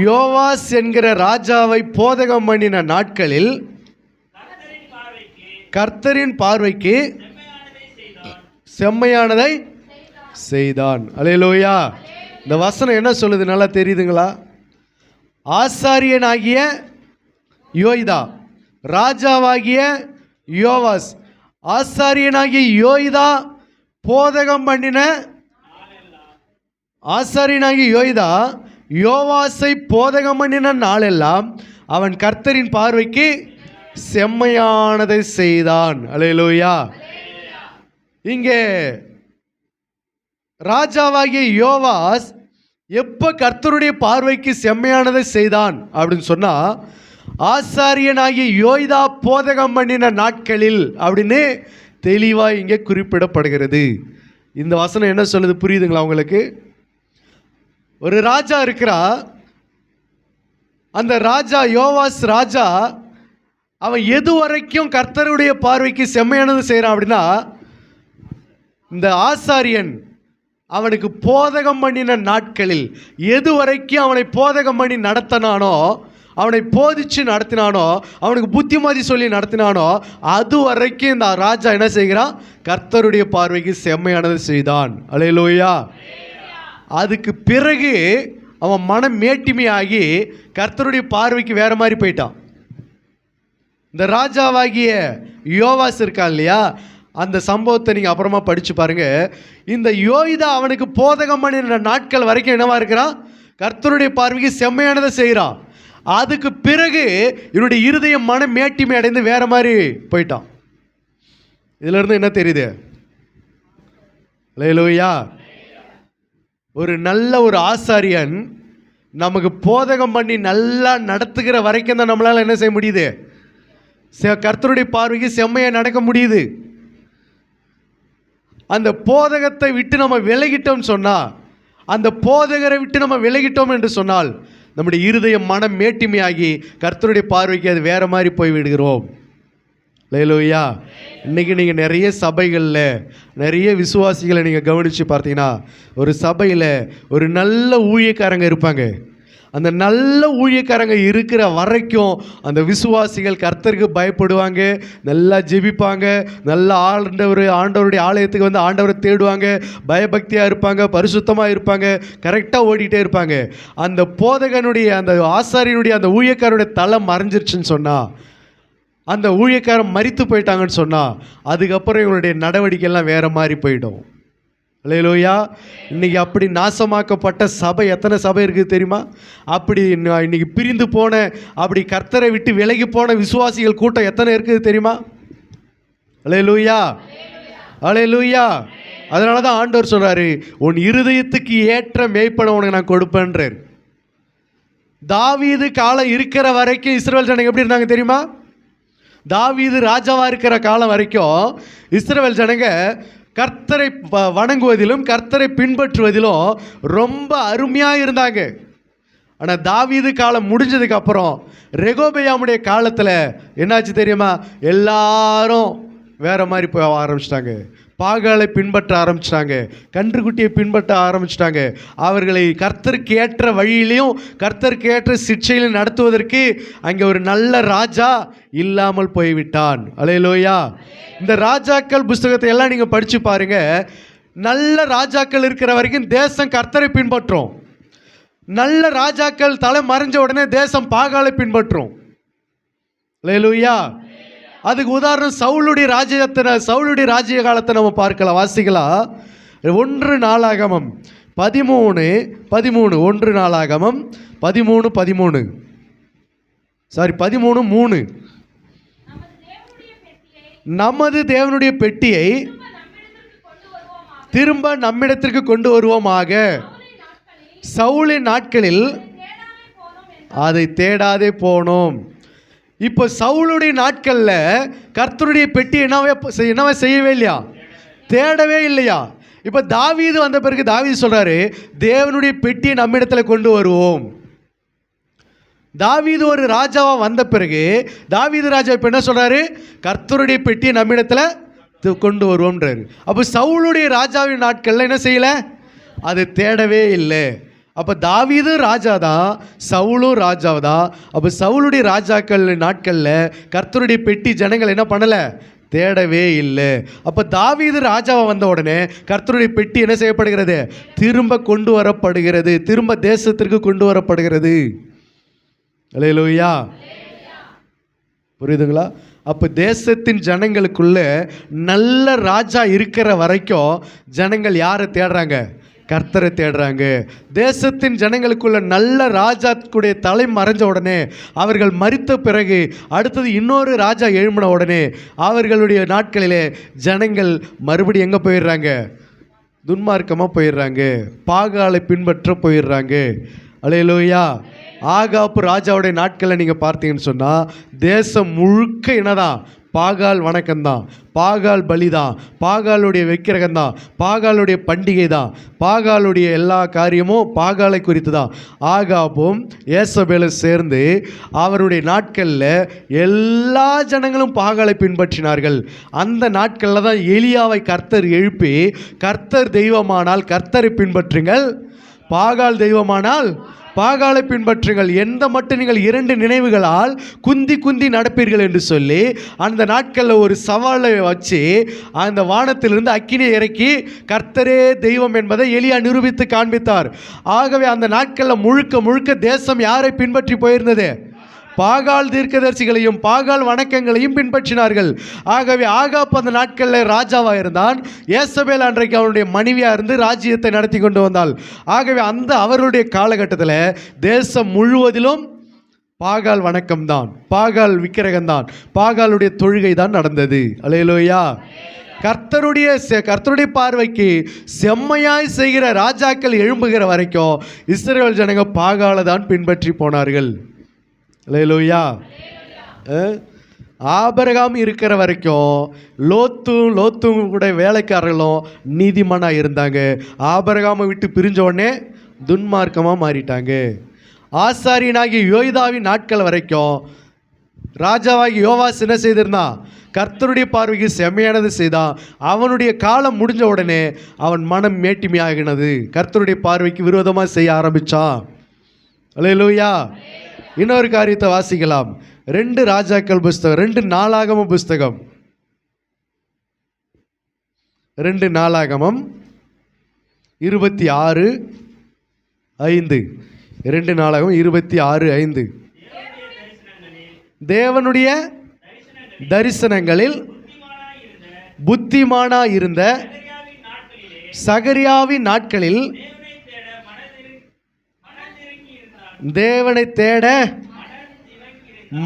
யோவாஸ் என்கிற ராஜாவை போதகம் பண்ணின நாட்களில் கர்த்தரின் பார்வைக்கு செம்மையானதை செய்தான். அல்லேலூயா. இந்த வசனம் என்ன சொல்லுது நல்லா தெரியுதுங்களா? ஆசாரியனாகிய யோய்தா, ராஜாவாகிய யோவாஸ். ஆசாரியனாகிய யோய்தா போதகம் பண்ணின, ஆசாரியனாகிய யோய்தா யோவாசை போதகம் பண்ணின நாளெல்லாம் அவன் கர்த்தரின் பார்வைக்கு செம்மையானதை செய்தான். அல்லேலூயா. இங்கே ராஜாவாகிய யோவாஸ் எப்போ கர்த்தருடைய பார்வைக்கு செம்மையானதை செய்தான் அப்படின்னு சொன்னா, ஆசாரியனாகிய யோய்தா போதகம் பண்ணின நாட்களில் அப்படின்னு தெளிவாக இங்கே குறிப்பிடப்படுகிறது. இந்த வசனம் என்ன சொல்லுது புரியுதுங்களா உங்களுக்கு? ஒரு ராஜா இருக்கிறா, அந்த ராஜா யோவாஸ் ராஜா அவன் எது வரைக்கும் கர்த்தருடைய பார்வைக்கு செம்மையானது செய்கிறான் அப்படின்னா, இந்த ஆசாரியன் அவனுக்கு போதகம் பண்ணின நாட்களில் எது வரைக்கும் அவனை போதகம் பண்ணி நடத்தினானோ, அவனை போதிச்சு நடத்தினானோ, அவனுக்கு புத்திமதி சொல்லி நடத்தினானோ, அது வரைக்கும் இந்த ராஜா என்ன செய்கிறான்? கர்த்தருடைய பார்வைக்கு செம்மையானது செய்தான். அல்லேலூயா. அதுக்கு பிறகு அவன் மனம் மேட்டிமையாகி கர்த்தருடைய பார்வைக்கு வேற மாதிரி போயிட்டான். இந்த ராஜாவாகிய யோவாஸ் இருக்கான் இல்லையா, அந்த சம்பவத்தை நீங்கள் அப்புறமா படித்து பாருங்க. இந்த யோய்தா அவனுக்கு போதகம் பண்ணின நாட்கள் வரைக்கும் என்னவா இருக்கிறான்? கர்த்தருடைய பார்வைக்கு செம்மையானதை செய்கிறான். அதுக்கு பிறகு இவனுடைய இருதயம் மனம் மேட்டிமை அடைந்து வேற மாதிரி போயிட்டான். இதுல இருந்து என்ன தெரியுது? அல்லேலூயா. ஒரு நல்ல ஒரு ஆசாரியன் நமக்கு போதகம் பண்ணி நல்லா நடத்துகிற வரைக்கும் தான் நம்மளால் என்ன செய்ய முடியுது? கர்த்தருடைய பார்வைக்கு செம்மையாக நடக்க முடியுது. அந்த போதகத்தை விட்டு நம்ம விலகிட்டோம் சொன்னால், அந்த போதகரை விட்டு நம்ம விலகிட்டோம் என்று சொன்னால், நம்முடைய இருதயம் மனம் மேட்டிமையாகி கர்த்தருடைய பார்வைக்கு அது வேற மாதிரி போய் விடுகிறோம். அல்லேலூயா. இன்றைக்கி நீங்கள் நிறைய சபைகளில் நிறைய விசுவாசிகளை நீங்கள் கவனித்து பார்த்தீங்கன்னா, ஒரு சபையில் ஒரு நல்ல ஊழியக்காரங்க இருப்பாங்க. அந்த நல்ல ஊழியக்காரங்க இருக்கிற வரைக்கும் அந்த விசுவாசிகள் கர்த்தருக்கு பயப்படுவாங்க, நல்லா ஜெபிப்பாங்க, நல்லா ஆண்டவருடைய ஆலயத்துக்கு வந்து ஆண்டவரை தேடுவாங்க, பயபக்தியாக இருப்பாங்க, பரிசுத்தமாக இருப்பாங்க, கரெக்டாக ஓடிட்டே இருப்பாங்க. அந்த போதகனுடைய அந்த ஆசாரியனுடைய அந்த ஊழியக்காரனுடைய தலை மறைஞ்சிருச்சுன்னு சொன்னால், அந்த ஊழியக்காரன் மரித்து போயிட்டாங்கன்னு சொன்னால், அதுக்கப்புறம் இவங்களுடைய நடவடிக்கைலாம் வேறு மாதிரி போயிடும். அல்லேலூயா. இன்றைக்கி அப்படி நாசமாக்கப்பட்ட சபை எத்தனை சபை இருக்குது தெரியுமா? அப்படி இன்றைக்கி பிரிந்து போன, அப்படி கர்த்தரை விட்டு விலகி போன விசுவாசிகள் கூட்டம் எத்தனை இருக்குது தெரியுமா? அல்லேலூயா. அல்லேலூயா. அதனால தான் ஆண்டவர் சொல்கிறாரு, உன் இருதயத்துக்கு ஏற்ற மேய்ப்பனை உனக்கு நான் கொடுப்பேன்றார். தாவீது காலம் இருக்கிற வரைக்கும் இஸ்ரவேல் ஜனங்க எப்படி இருந்தாங்க தெரியுமா? தாவீது ராஜாவாக இருக்கிற காலம் வரைக்கும் இஸ்ரவேல் ஜனங்க கர்த்தரை வணங்குவதிலும் கர்த்தரை பின்பற்றுவதிலும் ரொம்ப அருமையாக இருந்தாங்க. ஆனால் தாவீது காலம் முடிஞ்சதுக்கு அப்புறம் ரெகோபெயாமுடைய காலத்தில் என்னாச்சு தெரியுமா? எல்லாரும் வேற மாதிரி போய் ஆரம்பிச்சிட்டாங்க. பாகாலை பின்பற்ற ஆரம்பிச்சிட்டாங்க, கன்றுக்குட்டியை பின்பற்ற ஆரம்பிச்சிட்டாங்க. அவர்களை கர்த்தருக்கு ஏற்ற வழியிலையும் கர்த்தருக்கு ஏற்ற சிக்ஷையிலும் நடத்துவதற்கு அங்கே ஒரு நல்ல ராஜா இல்லாமல் போய்விட்டான். அல்லேலூயா. இந்த ராஜாக்கள் புஸ்தகத்தை எல்லாம் நீங்கள் படித்து பாருங்க. நல்ல ராஜாக்கள் இருக்கிற வரைக்கும் தேசம் கர்த்தரை பின்பற்றும். நல்ல ராஜாக்கள் தலை மறைஞ்ச உடனே தேசம் பாகாலை பின்பற்றும். அல்லேலூயா. அதுக்கு உதாரணம் சவுளுடைய ராஜ்ய காலத்தை நம்ம பார்க்கலாம், வாசிக்கலாம். 1 நாளாகமம் 13:13 1 நாளாகமம் 13:13 13:3 நமது தேவனுடைய பெட்டியை திரும்ப நம்மிடத்திற்கு கொண்டு வருவோமாக. சவுலின் நாட்களில் அதை தேடாதே போனோம். இப்போ சவுளுடைய நாட்களில் கர்த்தருடைய பெட்டி என்னவே செய்யவே இல்லையா, தேடவே இல்லையா. இப்போ தாவீது வந்த பிறகு தாவீது சொல்றாரு, தேவனுடைய பெட்டியை நம்மிடத்தில் கொண்டு வருவோம். தாவீது ஒரு ராஜாவா வந்த பிறகு தாவீது ராஜா இப்போ என்ன சொல்றாரு, கர்த்தருடைய பெட்டியை நம்மிடத்தில் கொண்டு வருவோம்ன்றாரு. அப்போ சவுளுடைய ராஜாவின் நாட்களில் என்ன செய்யல, அது தேடவே இல்லை. அப்போ தாவீது ராஜா தான், சவுலும் ராஜா தான். அப்போ சவுளுடைய ராஜாக்கள் நாட்களில் கர்த்தருடைய பெட்டி ஜனங்கள் என்ன பண்ணலை, தேடவே இல்லை. அப்போ தாவீது ராஜாவை வந்த உடனே கர்த்தருடைய பெட்டி என்ன செய்யப்படுகிறது, திரும்ப கொண்டு வரப்படுகிறது, திரும்ப தேசத்திற்கு கொண்டு வரப்படுகிறது. அல்லேலூயா, புரியுதுங்களா? அப்போ தேசத்தின் ஜனங்களுக்குள்ள நல்ல ராஜா இருக்கிற வரைக்கும் ஜனங்கள் யாரை தேடுறாங்க, கர்த்தரை தேடுறாங்க. தேசத்தின் ஜனங்களுக்குள்ள நல்ல ராஜாக்குடைய தலை மறைஞ்ச உடனே, அவர்கள் மரித்த பிறகு அடுத்தது இன்னொரு ராஜா எழும்பின உடனே அவர்களுடைய நாட்களிலே ஜனங்கள் மறுபடியும் எங்கே போயிடுறாங்க, துன்மார்க்கமாக போயிடுறாங்க, பாகாலை பின்பற்ற போயிடுறாங்க. அல்லேலூயா. ஆகாப்பு ராஜாவுடைய நாட்களில் நீங்கள் பார்த்தீங்கன்னு சொன்னால் தேசம் முழுக்க என்னதான், பாகால் வணக்கம்தான், பாகால் பலிதான், பாகாலுடைய விக்கிரகம்தான், பாகாலுடைய பண்டிகை தான், பாகாலுடைய எல்லா காரியமும் பாகாலை குறித்து தான். ஆகாப்பும் ஏசபேலும் சேர்ந்து அவருடைய நாட்களில் எல்லா ஜனங்களும் பாகாலை பின்பற்றினார்கள். அந்த நாட்களில் தான் எலியாவை கர்த்தர் எழுப்பி, கர்த்தர் தெய்வமானால் கர்த்தரை பின்பற்றுங்கள், பாகால் தெய்வமானால் பாகாலை பின்பற்றுங்கள், எந்த மட்டும் நீங்கள் 2 நினைவுகளால் குந்தி குந்தி நடப்பீர்கள் என்று சொல்லி அந்த நாட்களில் ஒரு சவாலை வச்சு அந்த வானத்திலிருந்து அக்கினியை இறக்கி கர்த்தரே தெய்வம் என்பதை எலியா நிரூபித்து காண்பித்தார். ஆகவே அந்த நாட்களில் முழுக்க முழுக்க தேசம் யாரை பின்பற்றி போயிருந்தது, பாகால் தீர்க்கதரிசிகளையும் பாகால் வணக்கங்களையும் பின்பற்றினார்கள். ஆகவே ஆகாப் அந்த நாட்களில் ராஜாவாக இருந்தான், ஏசபேல் அன்றைக்கு அவனுடைய மனைவியாக இருந்து ராஜ்யத்தை நடத்தி கொண்டு வந்தாள். ஆகவே அந்த அவருடைய காலகட்டத்தில் தேசம் முழுவதிலும் பாகால் வணக்கம்தான், பாகால் விக்கிரகம்தான், பாகாலுடைய தொழுகை தான் நடந்தது. அல்லேலூயா. கர்த்தருடைய பார்வைக்கு செம்மையாய் செய்கிற ராஜாக்கள் எழும்புகிற வரைக்கும் இஸ்ரவேல் ஜனங்க பாகாலை தான் பின்பற்றி போனார்கள். அல்லேலூயா. ஆபிரகாம் இருக்கிற வரைக்கும் லோத்தும் கூட வேலைக்காரர்களும் நீதிமானாக இருந்தாங்க. ஆபிரகாமை விட்டு பிரிஞ்ச உடனே துன்மார்க்கமாக மாறிட்டாங்க. ஆசாரியனாகிய யோய்தாவின் நாட்கள் வரைக்கும் ராஜாவாகி யோவாஸ் என்ன செய்திருந்தான், கர்த்தருடைய பார்வைக்கு செம்மையானது செய்தான். அவனுடைய காலம் முடிஞ்ச உடனே அவன் மனம் மேட்டிமையாகினது, கர்த்தருடைய பார்வைக்கு விரோதமாக செய்ய ஆரம்பித்தான். அல்லேலூயா. இன்னொரு காரியத்தை வாசிக்கலாம். 2 ராஜாக்கள் புஸ்தகம், 2 நாளாகமம் புஸ்தகம், 2 நாளாகமம் 26:5. 2 நாளாகமம் 26:5. தேவனுடைய தரிசனங்களில் புத்திமானா இருந்த சகரியாவின் நாட்களில் தேவனை தேட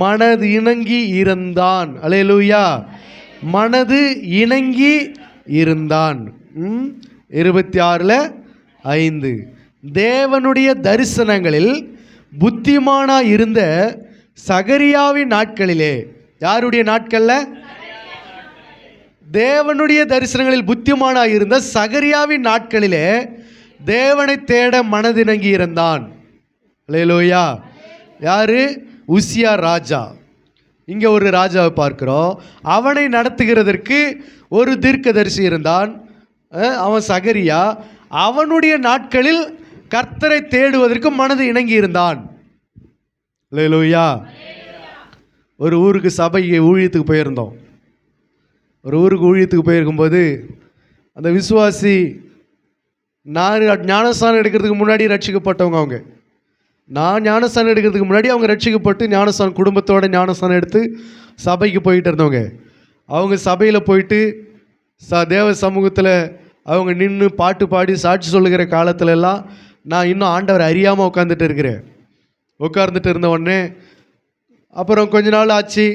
மனது இணங்கி இருந்தான். அல்லேலூயா. மனது இணங்கி இருந்தான். 26:5. தேவனுடைய தரிசனங்களில் புத்திமானா இருந்த சகரியாவின் நாட்களிலே, யாருடைய நாட்களில், தேவனுடைய தரிசனங்களில் புத்திமானா இருந்த சகரியாவின் நாட்களிலே தேவனை தேட மனதிணங்கி இருந்தான். அல்லேலூயா. யாரு? உசியா ராஜா. இங்கே ஒரு ராஜாவை பார்க்கிறோம். அவனை நடத்துகிறதற்கு ஒரு தீர்க்கதரிசி இருந்தான், அவன் சகரியா. அவனுடைய நாட்களில் கர்த்தரை தேடுவதற்கு மனது இணங்கி இருந்தான். அல்லேலூயா. ஒரு ஊருக்கு சபைக்கு ஊழியத்துக்கு போயிருந்தோம். ஒரு ஊருக்கு ஊழியத்துக்கு போயிருக்கும்போது அந்த விசுவாசி ஞானஸ்தானம் எடுக்கிறதுக்கு முன்னாடி ரட்சிக்கப்பட்டவங்க. அவங்க நான் ஞானஸ்தானம் எடுக்கிறதுக்கு முன்னாடி அவங்க ரட்சிக்கப்பட்டு ஞானஸ்தானம் குடும்பத்தோட ஞானஸ்தானம் எடுத்து சபைக்கு போயிட்டு இருந்தவங்க. அவங்க சபையில் போயிட்டு தேவ சமூகத்தில் அவங்க நின்று பாட்டு பாடி சாட்சி சொல்லுகிற காலத்துலலாம் நான் இன்னும் ஆண்டவரை அறியாமல் உட்கார்ந்துட்டு இருந்த உடனே அப்புறம் கொஞ்ச நாள் ஆச்சு,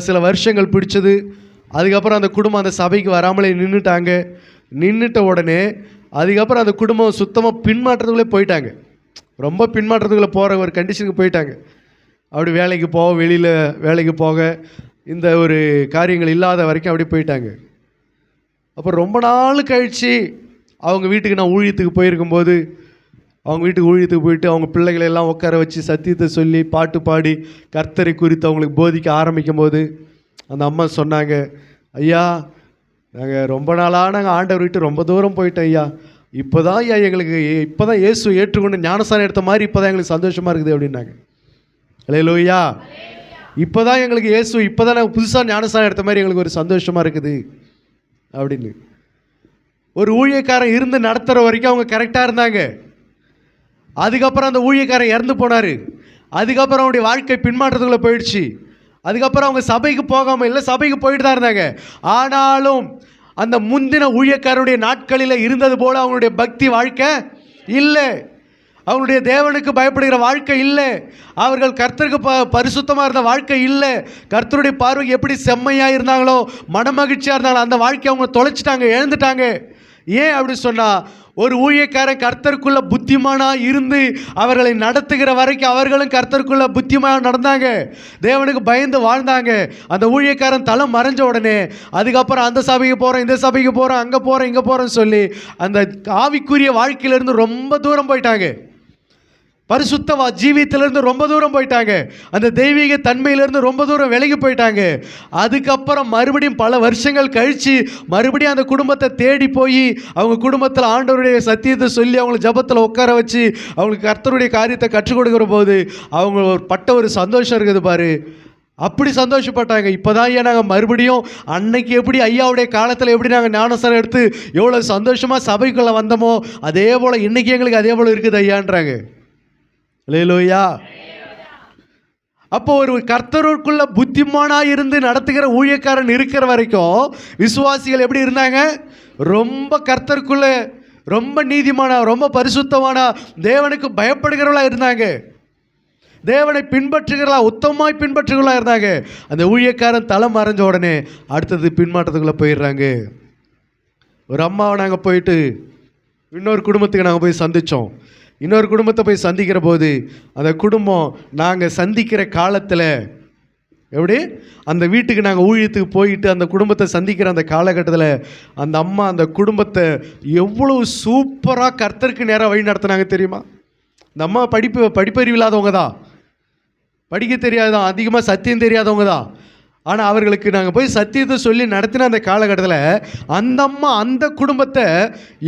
சில வருஷங்கள் பிடிச்சது. அதுக்கப்புறம் அந்த குடும்பம் அந்த சபைக்கு வராமலே நின்றுட்ட உடனே அதுக்கப்புறம் அந்த குடும்பம் சுத்தமாக பின்மாற்றத்துக்குள்ளே போயிட்டாங்க. ரொம்ப பின்மாற்றத்துக்குள்ளே போகிற ஒரு கண்டிஷனுக்கு போயிட்டாங்க. அப்படி வேலைக்கு போக, வெளியில் வேலைக்கு போக, இந்த ஒரு காரியங்கள் இல்லாத வரைக்கும் அப்படி போயிட்டாங்க. அப்போ ரொம்ப நாள் கழித்து அவங்க வீட்டுக்கு நான் ஊழியத்துக்கு போயிருக்கும்போது, அவங்க வீட்டுக்கு ஊழியத்துக்கு போயிட்டு அவங்க பிள்ளைகளெல்லாம் உட்கார வச்சு சத்தியத்தை சொல்லி பாட்டு பாடி கர்த்தரை குறித்து அவங்களுக்கு போதிக்க ஆரம்பிக்கும் போது அந்த அம்மா சொன்னாங்க, ஐயா நாங்கள் ரொம்ப நாளாக நாங்கள் ஆண்டவர் விட்டு ரொம்ப தூரம் போயிட்டோம் ஐயா, இப்போ தான் ஐயா எங்களுக்கு இப்போ தான் இயேசு ஏற்றுக்கொண்டு ஞானஸ்தானம் எடுத்த மாதிரி இப்போ தான் எங்களுக்கு சந்தோஷமாக இருக்குது அப்படின்னாங்க. அல்லேலூயா. இப்போ தான் எங்களுக்கு இயேசு இப்போ தான் நாங்கள் புதுசாக ஞானஸ்தானம் எடுத்த மாதிரி எங்களுக்கு ஒரு சந்தோஷமாக இருக்குது அப்படின்னு. ஒரு ஊழியக்காரன் இருந்து நடத்துகிற வரைக்கும் அவங்க கரெக்டாக இருந்தாங்க. அதுக்கப்புறம் அந்த ஊழியக்காரன் இறந்து போனார். அதுக்கப்புறம் அவனுடைய வாழ்க்கை பின்மாற்றத்துக்குள்ளே போயிடுச்சு. அதுக்கப்புறம் அவங்க சபைக்கு போகாமல் இல்லை, சபைக்கு போயிட்டு தான் இருந்தாங்க. ஆனாலும் அந்த முந்தின ஊழியக்காரனுடைய நாட்களில் இருந்தது போல் அவங்களுடைய பக்தி வாழ்க்கை இல்லை, அவங்களுடைய தேவனுக்கு பயப்படுகிற வாழ்க்கை இல்லை, அவர்கள் கர்த்தருக்கு பரிசுத்தமாக இருந்த வாழ்க்கை இல்லை. கர்த்தருடைய பார்வைக்கு எப்படி செம்மையாக இருந்தாங்களோ, மனமகிழ்ச்சியாக இருந்தாங்களோ அந்த வாழ்க்கையை அவங்க தொலைச்சிட்டாங்க, இழந்துட்டாங்க. ஏன் அப்படி சொன்னால், ஒரு ஊழியக்காரன் கர்த்தருக்குள்ள புத்திமானாக இருந்து அவர்களை நடத்துகிற வரைக்கும் அவர்களும் கர்த்தருக்குள்ள புத்திமானாக நடந்தாங்க, தேவனுக்கு பயந்து வாழ்ந்தாங்க. அந்த ஊழியக்காரன் தலை மறைஞ்ச உடனே அதுக்கப்புறம் அந்த சபைக்கு போகிறோம், இந்த சபைக்கு போகிறோம், அங்கே போகிறோம், இங்கே போகிறோன்னு சொல்லி அந்த ஆவிக்குரிய வாழ்க்கையிலேருந்து ரொம்ப தூரம் போயிட்டாங்க. பரிசுத்த ஜீவியத்திலேருந்து ரொம்ப தூரம் போயிட்டாங்க. அந்த தெய்வீக தன்மையிலேருந்து ரொம்ப தூரம் விலகி போயிட்டாங்க. அதுக்கப்புறம் மறுபடியும் பல வருஷங்கள் கழித்து மறுபடியும் அந்த குடும்பத்தை தேடி போய் அவங்க குடும்பத்தில் ஆண்டவருடைய சத்தியத்தை சொல்லி அவங்களை ஜபத்தில் உட்கார வச்சு அவங்களுக்கு கர்த்தருடைய காரியத்தை கற்றுக் கொடுக்குற போது அவங்க பட்ட ஒரு சந்தோஷம் இருக்குது பாரு, அப்படி சந்தோஷப்பட்டாங்க. இப்போ தான் ஐயா நாங்கள் மறுபடியும் அன்னைக்கு எப்படி ஐயாவுடைய காலத்தில் எப்படி நாங்கள் ஞானஸ்தானம் எடுத்து எவ்வளோ சந்தோஷமாக சபைக்குள்ளே வந்தோமோ அதே போல் இன்றைக்கி எங்களுக்கு அதே போல் இருக்குது ஐயான்றாங்க. அல்லேலூயா. அப்போ ஒரு கர்த்தருக்குள்ள புத்திமானாக இருந்து நடத்துகிற ஊழியக்காரன் இருக்கிற வரைக்கும் விசுவாசிகள் எப்படி இருந்தாங்க? ரொம்ப கர்த்தருக்குள்ள ரொம்ப நீதிமானா, ரொம்ப பரிசுத்தமான, தேவனுக்கு பயப்படுகிறவளா இருந்தாங்க, தேவனை பின்பற்றுகிறவளா, உத்தமமாய் பின்பற்றுகிறவளா இருந்தாங்க. அந்த ஊழியக்காரன் தலை மறைஞ்ச உடனே அடுத்தது பின்மாற்றத்துக்குள்ளே போயிடுறாங்க. ஒரு அம்மாவை நாங்கள் போயிட்டு இன்னொரு குடும்பத்துக்கு நாங்கள் போய் சந்தித்தோம். இன்னொரு குடும்பத்தை போய் சந்திக்கிற போது அந்த குடும்பம் நாங்கள் சந்திக்கிற காலத்தில் எப்படி அந்த வீட்டுக்கு நாங்கள் ஊழியத்துக்கு போயிட்டு அந்த குடும்பத்தை சந்திக்கிற அந்த காலகட்டத்தில் அந்த அம்மா அந்த குடும்பத்தை எவ்வளோ சூப்பராக கர்த்தருக்கு நேராக வழி நடத்தினாங்க தெரியுமா? இந்த அம்மா படிப்பறிவு இல்லாதவங்க தான், படிக்க தெரியாததான், அதிகமாக சத்தியம் தெரியாதவங்க தான். ஆனால் அவர்களுக்கு நாங்கள் போய் சத்தியத்தை சொல்லி நடத்தின அந்த காலகட்டத்தில் அந்த அம்மா அந்த குடும்பத்தை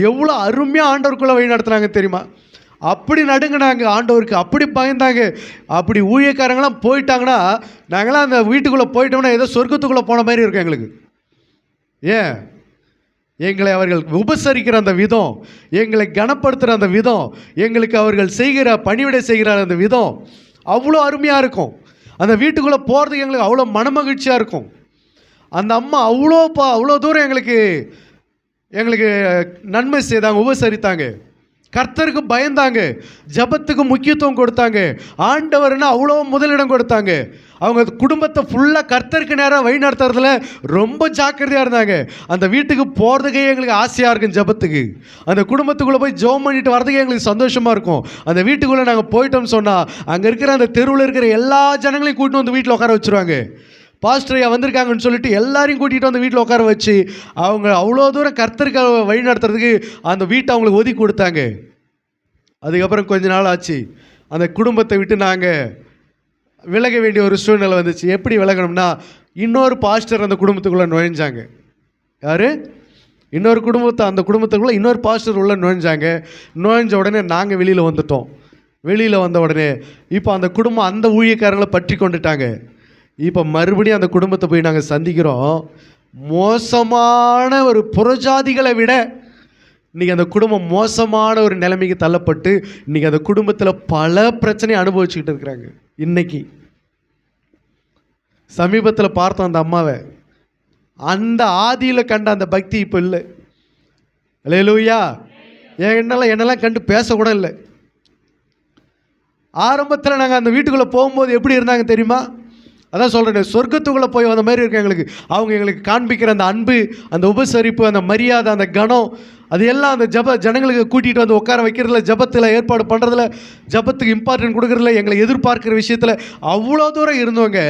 எவ்வளோ அருமையாக ஆண்டவருக்குள்ளே வழி நடத்துனாங்க தெரியுமா? அப்படி நடுங்கினாங்க ஆண்டவருக்கு, அப்படி பயந்தாங்க. அப்படி ஊழியக்காரங்களாம் போயிட்டாங்கன்னா நாங்களாம் அந்த வீட்டுக்குள்ளே போயிட்டோம்னா ஏதோ சொர்க்கத்துக்குள்ளே போன மாதிரி இருக்கும் எங்களுக்கு. ஏன்? எங்களை அவர்கள் உபசரிக்கிற அந்த விதம், எங்களை கனப்படுத்துகிற அந்த விதம், எங்களுக்கு அவர்கள் செய்கிற பணிவிடை செய்கிற அந்த விதம் அவ்வளோ அருமையாக இருக்கும். அந்த வீட்டுக்குள்ளே போகிறதுக்கு எங்களுக்கு அவ்வளோ மனமகிழ்ச்சியாக இருக்கும். அந்த அம்மா அவ்வளோ தூரம் எங்களுக்கு நன்மை செய்தாங்க, உபசரித்தாங்க, கர்த்தருக்கு பயந்தாங்க, ஜபத்துக்கு முக்கியத்துவம் கொடுத்தாங்க, ஆண்டவர்னா அவ்வளோ முதலிடம் கொடுத்தாங்க. அவங்க குடும்பத்தை ஃபுல்லாக கர்த்தருக்கு நேராக வழி நடத்துறதுல ரொம்ப ஜாக்கிரதையாக இருந்தாங்க. அந்த வீட்டுக்கு போகிறதுக்கே எங்களுக்கு ஆசையாக இருக்கும், ஜபத்துக்கு அந்த குடும்பத்துக்குள்ளே போய் ஜெபம் பண்ணிட்டு வரதுக்கே எங்களுக்கு சந்தோஷமாக இருக்கும். அந்த வீட்டுக்குள்ளே நாங்கள் போயிட்டோம்னு சொன்னால் அங்கே இருக்கிற அந்த தெருவில் இருக்கிற எல்லா ஜனங்களையும் கூட்டிட்டு வந்து வீட்டில் உட்கார வச்சுருவாங்க. பாஸ்டர் ஐயா வந்திருக்காங்கன்னு சொல்லிட்டு எல்லாரையும் கூட்டிகிட்டு வந்து வீட்டில் உட்கார வச்சு அவங்க அவ்வளோ தூரம் கர்த்தருக்கு வழி நடத்துறதுக்கு அந்த வீட்டை அவங்களுக்கு ஒதுக்கி கொடுத்தாங்க. அதுக்கப்புறம் கொஞ்ச நாள் ஆச்சு, அந்த குடும்பத்தை விட்டு நாங்கள் விலக வேண்டிய ஒரு சூழ்நிலை வந்துச்சு. எப்படி விலகணும்னா, இன்னொரு பாஸ்டர் அந்த குடும்பத்துக்குள்ளே நுழைஞ்சாங்க. யார்? இன்னொரு அந்த குடும்பத்துக்குள்ளே இன்னொரு பாஸ்டர் உள்ளே நுழைஞ்சாங்க. நுழைஞ்ச உடனே நாங்கள் வெளியில் வந்துட்டோம். வெளியில் வந்த உடனே இப்போ அந்த குடும்பம் அந்த ஊழியக்காரங்களை பற்றி கொண்டுட்டாங்க. இப்போ மறுபடியும் அந்த குடும்பத்தை போய் நாங்கள் சந்திக்கிறோம். மோசமான ஒரு புறஜாதிகளை விட இன்றைக்கி அந்த குடும்பம் மோசமான ஒரு நிலைமைக்கு தள்ளப்பட்டு இன்றைக்கி அந்த குடும்பத்தில் பல பிரச்சனையை அனுபவிச்சுக்கிட்டு இருக்கிறாங்க. இன்றைக்கி சமீபத்தில் பார்த்தோம் அந்த அம்மாவை, அந்த ஆதியில் கண்ட அந்த பக்தி இப்போ இல்லை. அல்லேலூயா. என்னெல்லாம் கண்டு பேசக்கூட இல்லை. ஆரம்பத்தில் நாங்கள் அந்த வீட்டுக்குள்ளே போகும்போது எப்படி இருந்தாங்க தெரியுமா? அதான் சொல்கிறேன், சொர்க்கத்துக்குள்ளே போய் வந்த மாதிரி இருக்கு எங்களுக்கு. அவங்க எங்களுக்கு காண்பிக்கிற அந்த அன்பு, அந்த உபசரிப்பு, அந்த மரியாதை, அந்த கணம், அது எல்லாம் அந்த ஜனங்களுக்கு கூட்டிகிட்டு வந்து உட்கார வைக்கிறதுல, ஜபத்தில் ஏற்பாடு பண்ணுறதுல, ஜபத்துக்கு இம்பார்ட்டன்ட் கொடுக்குறதுல, எங்களை எதிர்பார்க்குற விஷயத்தில் அவ்வளோ தூரம் இருந்தவங்க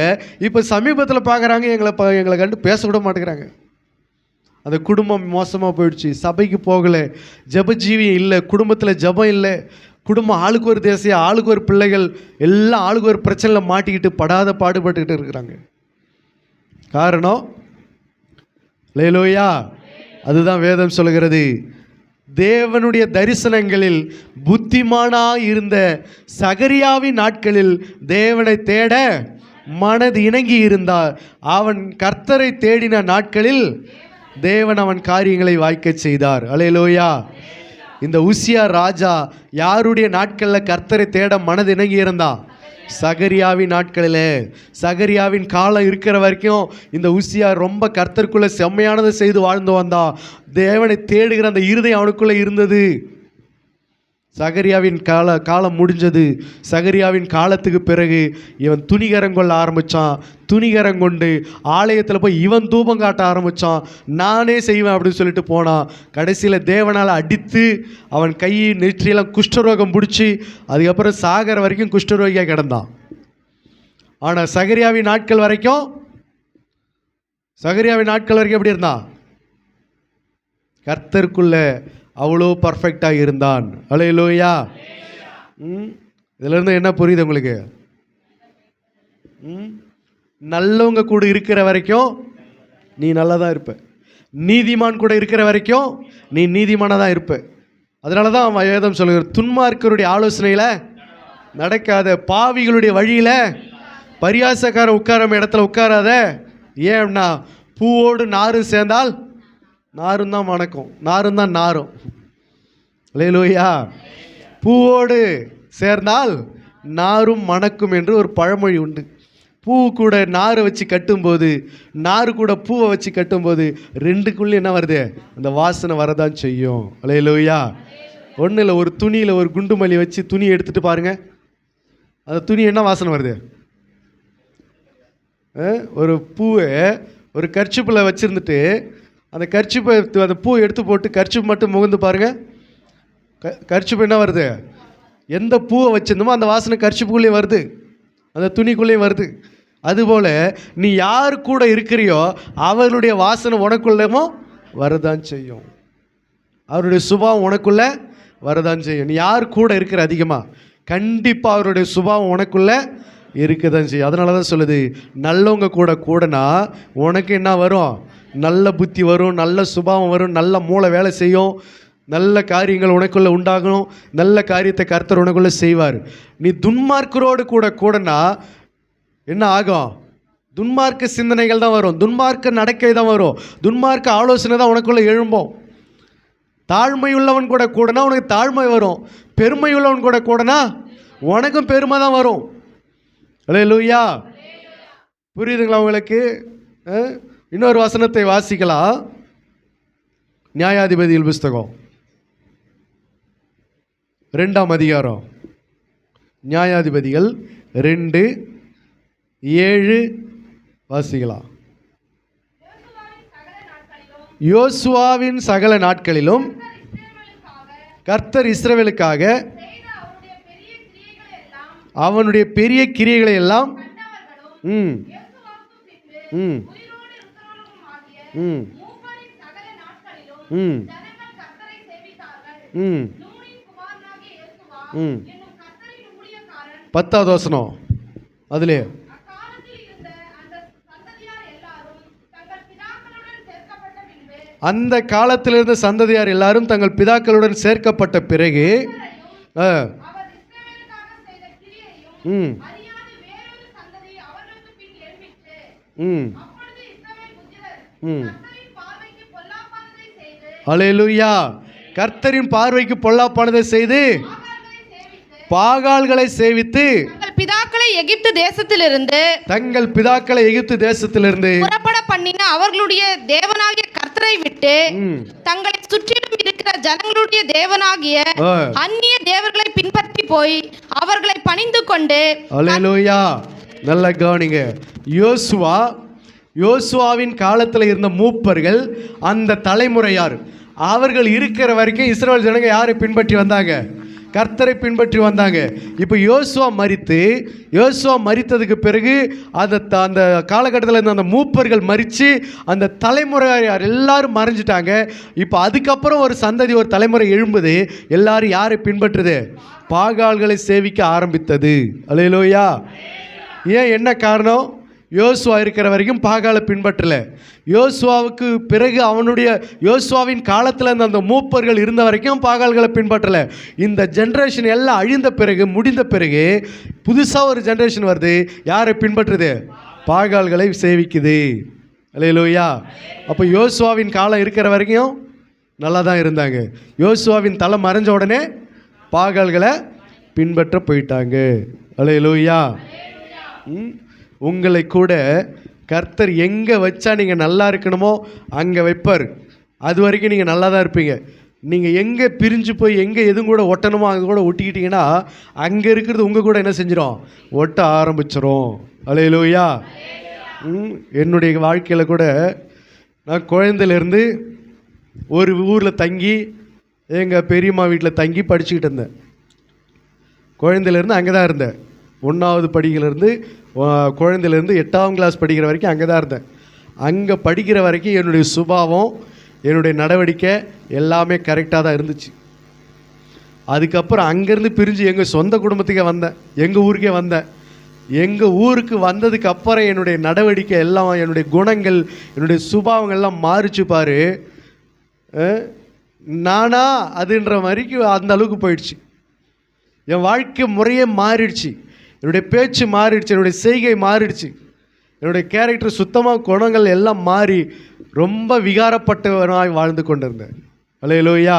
இப்போ சமீபத்தில் பார்க்குறாங்க, எங்களை கண்டு பேசக்கூட மாட்டேங்கிறாங்க. அந்த குடும்பம் மோசமாக போயிடுச்சு, சபைக்கு போகலை, ஜபஜீவி இல்லை, குடும்பத்தில் ஜபம் இல்லை, குடும்பம் ஆளுக்கு ஒரு தேசியம், ஆளுக்கு ஒரு பிள்ளைகள், எல்லாம் ஆளுக்கு ஒரு பிரச்சனையில் மாட்டிக்கிட்டு படாத பாடுபட்டுக்கிட்டு இருக்கிறாங்க. காரணம் லேலூயா, அதுதான் வேதம் சொல்கிறது. தேவனுடைய தரிசனங்களில் புத்திமானாய் இருந்த சகரியாவின் நாட்களில் தேவனை தேட மனது இணங்கி இருந்தார். அவன் கர்த்தரை தேடின நாட்களில் தேவன் அவன் காரியங்களை வாய்க்க செய்தார். அல்லேலூயா. இந்த உசியா ராஜா யாருடைய நாட்களில் கர்த்தரை தேட மனது இணங்கி இருந்தான்? சகரியாவின் நாட்களில். சகரியாவின் காலம் இருக்கிற வரைக்கும் இந்த உசியா ரொம்ப கர்த்தருக்குள்ளே செம்மையானதை செய்து வாழ்ந்து வந்தான். தேவனை தேடுகிற அந்த இருதயம் அவனுக்குள்ளே இருந்தது. சகரியாவின் காலம் முடிஞ்சது. சகரியாவின் காலத்துக்கு பிறகு இவன் துணிகரங்கொள்ள ஆரம்பித்தான். துணிகரங்கொண்டு ஆலயத்தில் போய் இவன் தூபம் காட்ட ஆரம்பித்தான். நானே செய்வேன் அப்படின்னு சொல்லிட்டு போனான். கடைசியில் தேவனால் அடித்து அவன் கை நெற்றியெல்லாம் குஷ்டரோகம் பிடிச்சி அதுக்கப்புறம் சாகர வரைக்கும் குஷ்டரோகியாக கிடந்தான். ஆனால் சகரியாவின் நாட்கள் வரைக்கும் எப்படி இருந்தான்? கர்த்தருக்குள்ள அவ்வளோ பர்ஃபெக்டாக இருந்தான். அல்லேலூயா. இதிலேருந்து என்ன புரியுது உங்களுக்கு? நல்லவங்க கூட இருக்கிற வரைக்கும் நீ நல்லா தான் இருப்ப. நீதிமான் கூட இருக்கிற வரைக்கும் நீ நீதிமானாக தான் இருப்ப. அதனால தான் வேதம் சொல்லுகிற, துன்மார்க்கருடைய ஆலோசனையில் நடக்காத, பாவிகளுடைய வழியில் பரியாசக்காரன் உட்கார இடத்துல உட்காராத. ஏன்னா பூவோடு நாரும் சேர்ந்தால் நாரும் தான் மணக்கும், நாரும் தான் நாரும். அல்லேலூயா. பூவோடு சேர்ந்தால் நாரும் மணக்கும் என்று ஒரு பழமொழி உண்டு. பூ கூட நாரை வச்சு கட்டும்போது, நாறு கூட பூவை வச்சு கட்டும்போது ரெண்டுக்குள்ளே என்ன வருது? அந்த வாசனை வரதான் செய்யும். அல்லேலூயா. ஒன்றும் இல்லை, ஒரு துணியில் ஒரு குண்டு மல்லி வச்சு துணி எடுத்துகிட்டு பாருங்கள், அந்த துணி என்ன வாசனை வருது? ஒரு பூவை ஒரு கர்ச்சிப்பில் வச்சுருந்துட்டு அந்த கர்ச்சிப்பை அந்த பூ எடுத்து போட்டு கர்ச்சிப்பு மட்டும் முகந்து பாருங்கள், கர்ச்சிப்பு என்ன வருது? எந்த பூவை வச்சுருந்தோமோ அந்த வாசனை கர்ச்சிப்புக்குள்ளேயும் வருது, அந்த துணிக்குள்ளேயும் வருது. அதுபோல் நீ யார் கூட இருக்கிறியோ அவர்களுடைய வாசனை உனக்குள்ளேயும் வரதான் செய்யும். அவருடைய சுபாவம் உனக்குள்ளே வரதான் செய்யும். நீ யார் கூட இருக்கிற அதிகமாக, கண்டிப்பாக அவருடைய சுபாவம் உனக்குள்ளே இருக்க தான் செய்யும். அதனால தான் சொல்லுது, நல்லவங்க கூட கூடனா உனக்கு என்ன வரும்? நல்ல புத்தி வரும், நல்ல சுபாவம் வரும், நல்ல மூளை வேலை செய்யும், நல்ல காரியங்கள் உனக்குள்ளே உண்டாகணும், நல்ல காரியத்தை கர்த்தர் உனக்குள்ளே செய்வார். நீ துன்மார்க்கரோடு கூட கூடனா என்ன ஆகும்? துன்மார்க்க சிந்தனைகள் தான் வரும், துன்மார்க்க நடக்கை தான் வரும், துன்மார்க்க ஆலோசனை தான் உனக்குள்ளே எழும்போம். தாழ்மையுள்ளவன் கூட கூடனா உனக்கு தாழ்மை வரும், பெருமையுள்ளவன் கூட கூடனா உனக்கும் பெருமை தான் வரும். அல்லேலூயா. புரியுதுங்களா உங்களுக்கு? இன்னொரு வசனத்தை வாசிக்கலாம். நியாயாதிபதிகள் புஸ்தகம் 2ஆம் அதிகாரம். நியாயாதிபதிகள் 2:7 வாசிக்கலாம். யோசுவாவின் சகல நாட்களிலும் கர்த்தர் இஸ்ரவேலுக்காக அவனுடைய பெரிய கிரியைகளை எல்லாம் பத்தாவது வசனம் அதிலே, அந்த காலத்தில் இருந்த சந்ததியார் எல்லாரும் தங்கள் பிதாக்களுடன் சேர்க்கப்பட்ட பிறகு அல்லேலூயா. கர்த்தரின் பார்வைக்கு பொல்லாப்பானதை செய்து பாகால்களை சேவித்து தங்கள் பிதாக்களை எகிப்து தேசத்திலிருந்து புறப்பட பண்ணின அவர்களுடைய தேவனாகிய கர்த்தரை விட்டு தங்களை சுற்றிலும் இருக்கிற ஜனங்களுடைய தேவனாகிய அந்நிய தேவர்களை பின்பற்றி போய் அவர்களை பணிந்து கொண்டு. அல்லேலூயா. நல்லா கவனிங்க. யோசுவாவின் காலத்தில் இருந்த மூப்பர்கள், அந்த தலைமுறையார், அவர்கள் இருக்கிற வரைக்கும் இஸ்ரவேல் ஜனங்க யாரை பின்பற்றி வந்தாங்க? கர்த்தரை பின்பற்றி வந்தாங்க. இப்போ யோசுவா மரித்ததுக்கு பிறகு அந்த காலகட்டத்தில் இருந்த அந்த மூப்பர்கள் மரித்து அந்த தலைமுறையார் எல்லாரும் மறைஞ்சிட்டாங்க. இப்போ அதுக்கப்புறம் ஒரு சந்ததி, ஒரு தலைமுறை எழும்புது. எல்லாரும் யாரை பின்பற்றுது? பாகால்களை சேவிக்க ஆரம்பித்தது. அல்லேலூயா. ஏன், என்ன காரணம்? யோசுவா இருக்கிற வரைக்கும் பாகாலை பின்பற்றலை. யோசுவாவுக்கு பிறகு யோசுவாவின் காலத்தில் அந்த மூப்பர்கள் இருந்த வரைக்கும் பாகால்களை பின்பற்றலை. இந்த ஜென்ரேஷன் எல்லாம் அழிந்த பிறகு, முடிந்த பிறகு புதுசாக ஒரு ஜென்ரேஷன் வருது. யாரை பின்பற்றுது? பாகால்களை சேவிக்குது. அல்லேலூயா. அப்போ யோசுவாவின் காலம் இருக்கிற வரைக்கும் நல்லா தான் இருந்தாங்க. யோசுவாவின் தலை மறைஞ்ச உடனே பாகால்களை பின்பற்ற போயிட்டாங்க. அல்லேலூயா. உங்களை கூட கர்த்தர் எங்கே வச்சா நீங்கள் நல்லா இருக்கணுமோ அங்கே வைப்பார். அது வரைக்கும் நீங்கள் நல்லா தான் இருப்பீங்க. நீங்கள் எங்கே பிரிஞ்சு போய் எங்கே எதுவும் கூட ஒட்டணுமோ அங்கே கூட ஒட்டிக்கிட்டிங்கன்னா அங்கே இருக்கிறது உங்கள் கூட என்ன செஞ்சிடும்? ஒட்ட ஆரம்பிச்சிடும். அல்லேலூயா. என்னுடைய வாழ்க்கையில் கூட நான் குழந்தையிலேருந்து ஒரு ஊரில் தங்கி, எங்கள் பெரியம்மா வீட்டில் தங்கி படிச்சுக்கிட்டு இருந்தேன். குழந்தையிலேருந்து அங்கே தான் இருந்தேன். 1வது படிக்கிலேருந்து குழந்தையிலேருந்து 8ஆம் கிளாஸ் படிக்கிற வரைக்கும் அங்கே தான் இருந்தேன். அங்கே படிக்கிற வரைக்கும் என்னுடைய சுபாவம், என்னுடைய நடவடிக்கை எல்லாமே கரெக்டாக தான் இருந்துச்சு. அதுக்கப்புறம் அங்கேருந்து பிரிஞ்சு எங்கள் சொந்த குடும்பத்துக்கே வந்தேன், எங்கள் ஊருக்கே வந்தேன். எங்கள் ஊருக்கு வந்ததுக்கு அப்புறம் என்னுடைய நடவடிக்கை எல்லாம், என்னுடைய குணங்கள், என்னுடைய சுபாவங்கள்லாம் மாறிச்சு பாரு. நானா அதுன்ற மாதிரிக்கு அந்த அளவுக்கு போயிடுச்சு. என் வாழ்க்கை முறையே மாறிடுச்சு. என்னுடைய பேச்சு மாறிடுச்சு, என்னுடைய செய்கை மாறிடுச்சு, என்னுடைய கேரக்டர் சுத்தமாக குணங்கள் எல்லாம் மாறி ரொம்ப விகாரப்பட்டவனாய் வாழ்ந்து கொண்டிருந்தேன். அல்லேலூயா.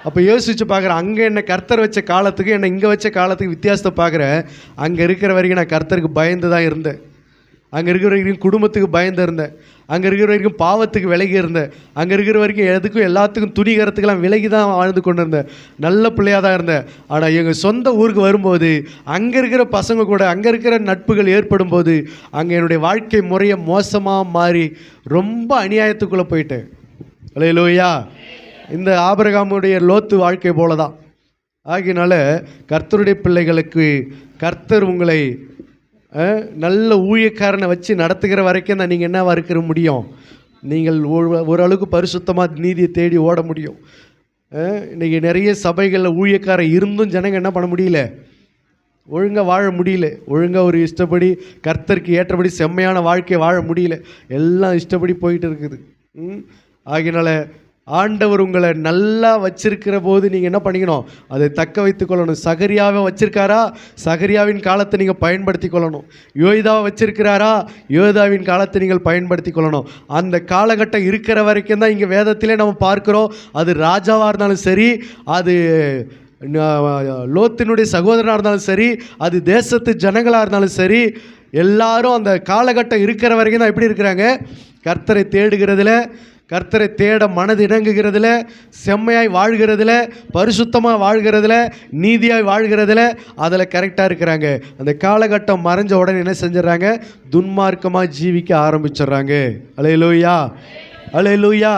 அப்போ யோசிச்சு பார்க்குறேன், அங்கே என்னை கர்த்தர் வச்ச காலத்துக்கு என்னை இங்கே வச்ச காலத்துக்கு வித்தியாசத்தை பார்க்குறேன். அங்கே இருக்கிற வரைக்கும் நான் கர்த்தருக்கு பயந்து தான் இருந்தேன். அங்கே இருக்கிற வரைக்கும் குடும்பத்துக்கு பயந்து இருந்தேன். அங்கே இருக்கிற வரைக்கும் பாவத்துக்கு விலகி இருந்தேன். அங்கே இருக்கிற வரைக்கும் எதுக்கும் எல்லாத்துக்கும் துணிகரத்துக்கெல்லாம் விலகி தான் வாழ்ந்து கொண்டு இருந்தேன். நல்ல பிள்ளையாக தான் இருந்தேன். ஆனால் எங்கள் சொந்த ஊருக்கு வரும்போது அங்கே இருக்கிற பசங்க கூட அங்கே இருக்கிற நட்புகள் ஏற்படும் போது அங்கே என்னுடைய வாழ்க்கை முறையை மோசமாக மாறி ரொம்ப அநியாயத்துக்குள்ளே போயிட்டேன். அல்லேலூயா. இந்த ஆபிரகாமுடைய லோத்து வாழ்க்கை போல தான். ஆகினால கர்த்தருடைய பிள்ளைகளுக்கு கர்த்தர் உங்களை நல்ல ஊழியக்காரனை வச்சு நடத்துகிற வரைக்கும் தான் நீங்கள் என்னவா இருக்க முடியும்? நீங்கள் ஓரளவுக்கு பரிசுத்தமாக நீதியை தேடி ஓட முடியும். இன்றைக்கி நிறைய சபைகளில் ஊழியக்காரன் இருந்தும் ஜனங்க என்ன பண்ண முடியல? ஒழுங்காக வாழ முடியல. ஒழுங்காக ஒரு இஷ்டப்படி கர்த்தருக்கு ஏற்றபடி செம்மையான வாழ்க்கையை வாழ முடியல. எல்லாம் இஷ்டப்படி போயிட்டு இருக்குது. ஆகினால ஆண்டவர் உங்களை நல்லா வச்சிருக்கிற போது நீங்கள் என்ன பண்ணிக்கணும்? அதை தக்க வைத்து கொள்ளணும். சகரியாவை வச்சிருக்காரா? சகரியாவின் காலத்தை நீங்கள் பயன்படுத்தி கொள்ளணும். யோய்தாவை வச்சிருக்கிறாரா? யோய்தாவின் காலத்தை நீங்கள் பயன்படுத்தி கொள்ளணும். அந்த காலகட்டம் இருக்கிற வரைக்கும் தான் இங்கே வேதத்திலே நம்ம பார்க்குறோம். அது ராஜாவாக இருந்தாலும் சரி, அது லோத்தினுடைய சகோதரனாக இருந்தாலும் சரி, அது தேசத்து ஜனங்களாக இருந்தாலும் சரி, எல்லாரும் அந்த காலகட்டம் இருக்கிற வரைக்கும் தான் எப்படி இருக்கிறாங்க? கர்த்தரை தேடுகிறதுல, கர்த்தரை தேட மனது இணங்குகிறதுல, செம்மையாய் வாழ்கிறதுல, பரிசுத்தமாக வாழ்கிறதுல, நீதியாய் வாழ்கிறதுல, அதில் கரெக்டாக இருக்கிறாங்க. அந்த காலகட்டம் மறைஞ்ச உடனே என்ன செஞ்சிடறாங்க? துன்மார்க்கமாக ஜீவிக்க ஆரம்பிச்சிடுறாங்க. அல்லேலூயா. அல்லேலூயா.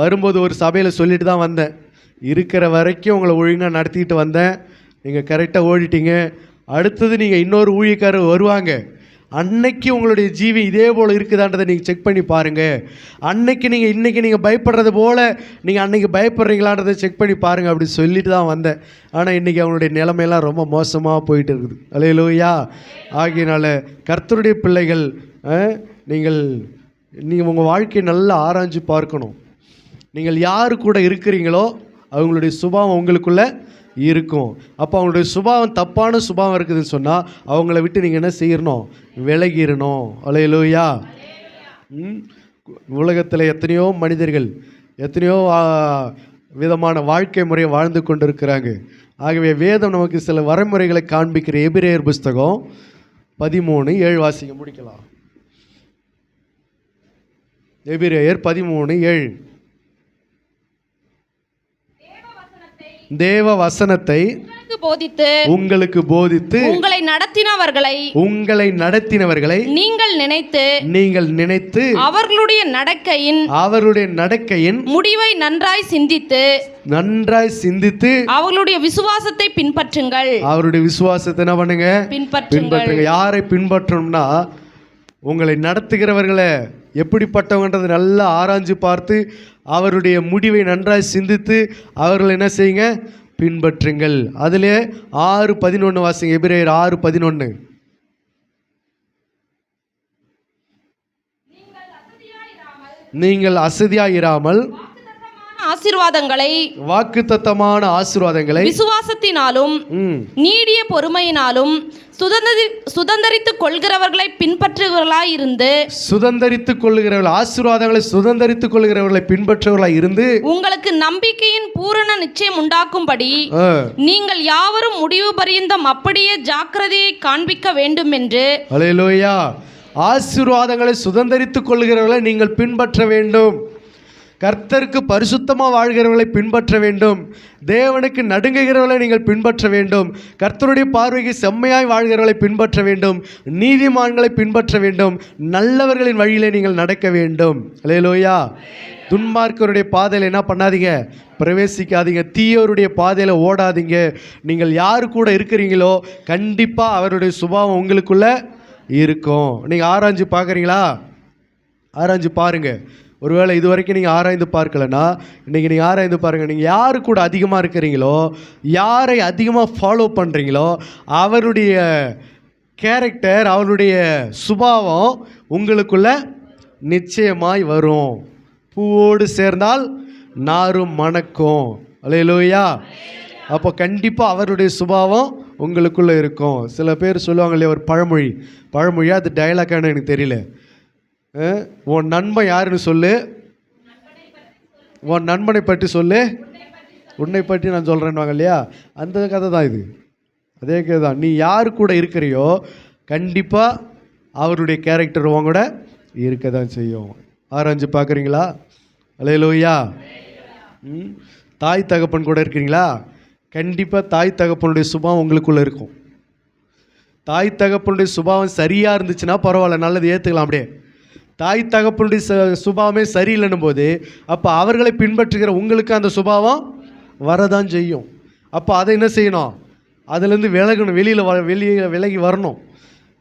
வரும்போது ஒரு சபையில் சொல்லிட்டு தான் வந்தேன், இருக்கிற வரைக்கும் உங்களை ஒழுங்காக நடத்திக்கிட்டு வந்தேன், நீங்கள் கரெக்டாக ஓடிட்டீங்க. அடுத்தது நீங்கள் இன்னொரு ஊழியக்காரர் வருவாங்க, அன்னைக்கு உங்களுடைய ஜீவி இதே போல் இருக்குதான்றதை நீங்கள் செக் பண்ணி பாருங்கள். அன்னைக்கு நீங்கள் இன்றைக்கி நீங்கள் பயப்படுறது போல் நீங்கள் அன்றைக்கி பயப்படுறீங்களான்றதை செக் பண்ணி பாருங்கள் அப்படி சொல்லிட்டு தான் வந்தேன். ஆனால் இன்றைக்கி அவங்களுடைய நிலைமையெல்லாம் ரொம்ப மோசமாக போயிட்டு இருக்குது. அல்லேலூயா. ஆகியனால கர்த்தருடைய பிள்ளைகள், நீங்கள் உங்கள் வாழ்க்கையை நல்லா ஆராய்ஞ்சு பார்க்கணும். நீங்கள் யாரு கூட இருக்கிறீங்களோ அவங்களுடைய சுபாவம் உங்களுக்குள்ளே இருக்கும். அப்போ அவங்களுடைய சுபாவம் தப்பான சுபாவம் இருக்குதுன்னு சொன்னால் அவங்கள விட்டு நீங்கள் என்ன செய்யணும்? விலகிடணும். அல்லேலூயா. உலகத்தில் எத்தனையோ மனிதர்கள் எத்தனையோ விதமான வாழ்க்கை முறையை வாழ்ந்து கொண்டு இருக்கிறாங்க. ஆகவே வேதம் நமக்கு சில வரைமுறைகளை காண்பிக்கிற எபிரேயர் புஸ்தகம் 13:7 வாசிக்க முடிக்கலாம். எபிரேயர் 13:7. தேவ வசனத்தை உங்களுக்கு போதித்து உங்களை நடத்தினவர்களை நீங்கள் நினைத்து அவர்களுடைய நடக்கையின் முடிவை நன்றாய் சிந்தித்து அவர்களுடைய விசுவாசத்தை பின்பற்றுங்கள். அவருடைய விசுவாசத்தை என்ன பண்ணுங்க? பின்பற்றுங்க. யாரை பின்பற்றணும்னா, உங்களை நடத்துகிறவர்களை எப்படிப்பட்டவங்கன்றது நல்லா ஆராய்ஞ்சு பார்த்து அவருடைய முடிவை நன்றாய் சிந்தித்து அவர்கள் என்ன செய்யுங்க? பின்பற்றுங்கள். அதிலே 6:11 வாசிங்க. எபிரேயர் 6:11. நீங்கள் அசதியாயிராமல் வாக்குத்தத்தமான ஆசீர்வாதங்களை விசுவாசத்தினாலும் நீடிய பொறுமையினாலும் சுதந்தரித்துக் கொள்கிறவர்களை பின்பற்றுகிறவர்களாய் இருந்து ஆசீர்வாதங்களை சுதந்தரித்துக் கொள்கிறவர்களை பின்பற்றுகிறவர்களாய் இருந்து உங்களுக்கு நம்பிக்கையின் பூரண நிச்சயம் உண்டாக்கும்படி நீங்கள் யாவரும் முடிவு பரியந்தம் அப்படியே ஜாக்கிரதையை காண்பிக்க வேண்டும் என்று. அல்லேலூயா. ஆசீர்வாதங்களை சுதந்தரித்துக் கொள்கிறவர்களை நீங்கள் பின்பற்ற வேண்டும். கர்த்தருக்கு பரிசுத்தமாக வாழ்கிறவர்களை பின்பற்ற வேண்டும். தேவனுக்கு நடுங்குகிறவர்களை நீங்கள் பின்பற்ற வேண்டும். கர்த்தருடைய பார்வைக்கு செம்மையாய் வாழ்கிறவர்களை பின்பற்ற வேண்டும். நீதிமான்களை பின்பற்ற வேண்டும். நல்லவர்களின் வழியிலே நீங்கள் நடக்க வேண்டும். அல்லேலூயா. துன்மார்க்கருடைய பாதையில் என்ன பண்ணாதீங்க? பிரவேசிக்காதீங்க. தீயோருடைய பாதையில் ஓடாதீங்க. நீங்கள் யாரு கூட இருக்கிறீங்களோ கண்டிப்பாக அவருடைய சுபாவம் உங்களுக்குள்ள இருக்கும். நீங்கள் ஆராய்ஞ்சு பார்க்குறீங்களா? ஆராய்ஞ்சு பாருங்கள். ஒருவேளை இது வரைக்கும் நீங்கள் ஆராய்ந்து பார்க்கலன்னா இன்றைக்கி நீங்கள் ஆராய்ந்து பாருங்கள். நீங்கள் யாரு கூட அதிகமாக இருக்கிறீங்களோ, யாரை அதிகமாக ஃபாலோ பண்ணுறீங்களோ அவருடைய கேரக்டர், அவருடைய சுபாவம் உங்களுக்குள்ள நிச்சயமாய் வரும். பூவோடு சேர்ந்தால் நாரும் மணக்கும். அல்லேலூயா. அப்போ கண்டிப்பாக அவருடைய சுபாவம் உங்களுக்குள்ளே இருக்கும். சில பேர் சொல்லுவாங்க இல்லையா, ஒரு பழமொழியாக அது டயலாக்கானு எனக்கு தெரியல. உன் நண்பன் யாருன்னு சொல்லு, உன் நண்பனை பற்றி சொல்லு, உன்னை பற்றி நான் சொல்கிறேன்னு இல்லையா, அந்த கதை தான் இது. அதே கதை தான். நீ யார் கூட இருக்கிறியோ கண்டிப்பாக அவருடைய கேரக்டர் உன் கூட இருக்க தான் செய்யும். ஆராய்ஞ்சு பார்க்குறீங்களா? அல்லேலூயா. தாய் தகப்பன் கூட இருக்கிறீங்களா? கண்டிப்பாக தாய் தகப்பனுடைய சுபாவம் உங்களுக்குள்ளே இருக்கும். தாய் தகப்பனுடைய சுபாவம் சரியாக இருந்துச்சுன்னா பரவாயில்ல, நல்லது ஏற்றுக்கலாம். அப்படியே தாய் தகப்பனுடைய சுபாவமே சரியில்லைன்னும் போது அப்போ அவர்களை பின்பற்றுகிற உங்களுக்கு அந்த சுபாவம் வரதான் செய்யும். அப்போ அதை என்ன செய்யணும்? அதுலேருந்து விலகணும், வெளியே விலகி வரணும்.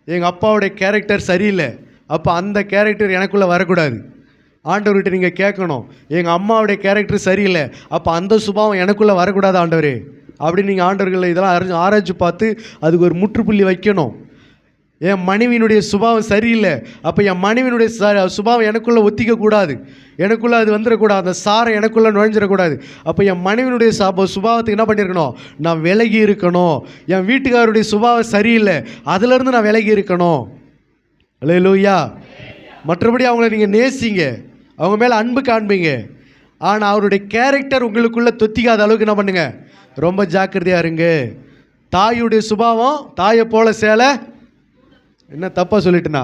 எங்கள் அப்பாவுடைய கேரக்டர் சரியில்லை, அப்போ அந்த கேரக்டர் எனக்குள்ளே வரக்கூடாது. ஆண்டவர்கிட்ட நீங்கள் கேட்கணும், எங்கள் அம்மாவுடைய கேரக்டர் சரியில்லை, அப்போ அந்த சுபாவம் எனக்குள்ளே வரக்கூடாது ஆண்டவரே அப்படின்னு நீங்கள் ஆண்டவர்களை இதெல்லாம் ஆராய்ச்சி பார்த்து அதுக்கு ஒரு முற்றுப்புள்ளி வைக்கணும். என் மனைவியினுடைய சுபாவம் சரியில்லை, அப்போ என் மனைவியினுடைய சுபாவம் எனக்குள்ளே ஒத்திக்கக்கூடாது, எனக்குள்ளே அது வந்துடக்கூடாது, அந்த சாரை எனக்குள்ளே நுழைஞ்சிடக்கூடாது. அப்போ என் மனைவியினுடைய சுபாவத்துக்கு என்ன பண்ணியிருக்கணும்? நான் விலகி இருக்கணும். என் வீட்டுக்காரருடைய சுபாவம் சரியில்லை, அதிலேருந்து நான் விலகி இருக்கணும். அல்லேலூயா. மற்றபடி அவங்கள நீங்கள் நேசிங்க, அவங்க மேலே அன்பு காண்பீங்க. ஆனால் அவருடைய கேரக்டர் உங்களுக்குள்ளே தொத்திக்காத அளவுக்கு என்ன பண்ணுங்க? ரொம்ப ஜாக்கிரதையாக இருங்க. தாயுடைய சுபாவம் தாயை போல சேலை, என்ன தப்பாக சொல்லிட்டுனா,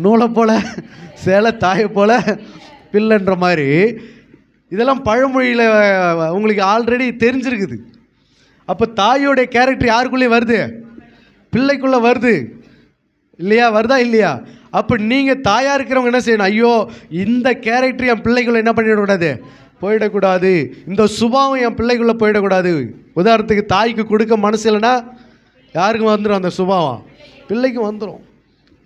நூலை போல சேலை, தாயை போல பிள்ளைன்ற மாதிரி இதெல்லாம் பழமொழியில் உங்களுக்கு ஆல்ரெடி தெரிஞ்சிருக்குது. அப்போ தாயோடைய கேரக்டர் யாருக்குள்ளே வருது? பிள்ளைக்குள்ளே வருது இல்லையா? வருதா இல்லையா? அப்போ நீங்கள் தாயாக இருக்கிறவங்க என்ன செய்யணும்? ஐயோ, இந்த கேரக்டர் என் பிள்ளைக்குள்ளே என்ன பண்ணிடக்கூடாது, போயிடக்கூடாது. இந்த சுபாவம் என் பிள்ளைக்குள்ளே போயிடக்கூடாது. உதாரணத்துக்கு தாய்க்கு கொடுக்க மனசு இல்லைன்னா யாருக்கும் வந்துடும் அந்த சுபாவம், பிள்ளைக்கும் வந்துடும்.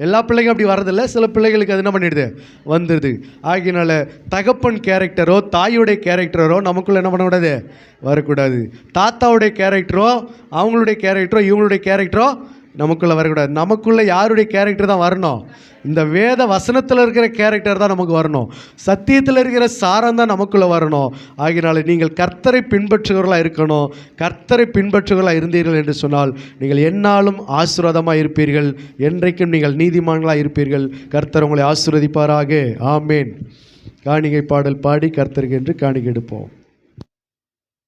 எல்லா பிள்ளைக்கும் அப்படி வரதில்லை, சில பிள்ளைகளுக்கு அது என்ன பண்ணிடுது, வந்துடுது. ஆகியனால தகப்பன் கேரக்டரோ தாயோடைய கேரக்டரோ நமக்குள்ளே என்ன பண்ணக்கூடாது, வரக்கூடாது. தாத்தாவுடைய கேரக்டரோ அவங்களுடைய கேரக்டரோ இவங்களுடைய கேரக்டரோ நமக்குள்ளே வரக்கூடாது. நமக்குள்ளே யாருடைய கேரக்டர் தான் வரணும்? இந்த வேத வசனத்தில் இருக்கிற கேரக்டர் தான் நமக்கு வரணும். சத்தியத்தில் இருக்கிற சாரம் தான் நமக்குள்ளே வரணும். ஆகினால நீங்கள் கர்த்தரை பின்பற்றுகிறவர்களாக இருக்கணும். கர்த்தரை பின்பற்றுகிறவர்களாக இருந்தீர்கள் என்று சொன்னால் நீங்கள் எந்நாளும் ஆசீர்வாதமாக இருப்பீர்கள், என்றைக்கும் நீங்கள் நீதிமான்களாக இருப்பீர்கள். கர்த்தர் உங்களை ஆசீர்வதிப்பாராக. ஆமேன். காணிகை பாடல் பாடி கர்த்தருக்கு என்று காணிக்கை எடுப்போம்.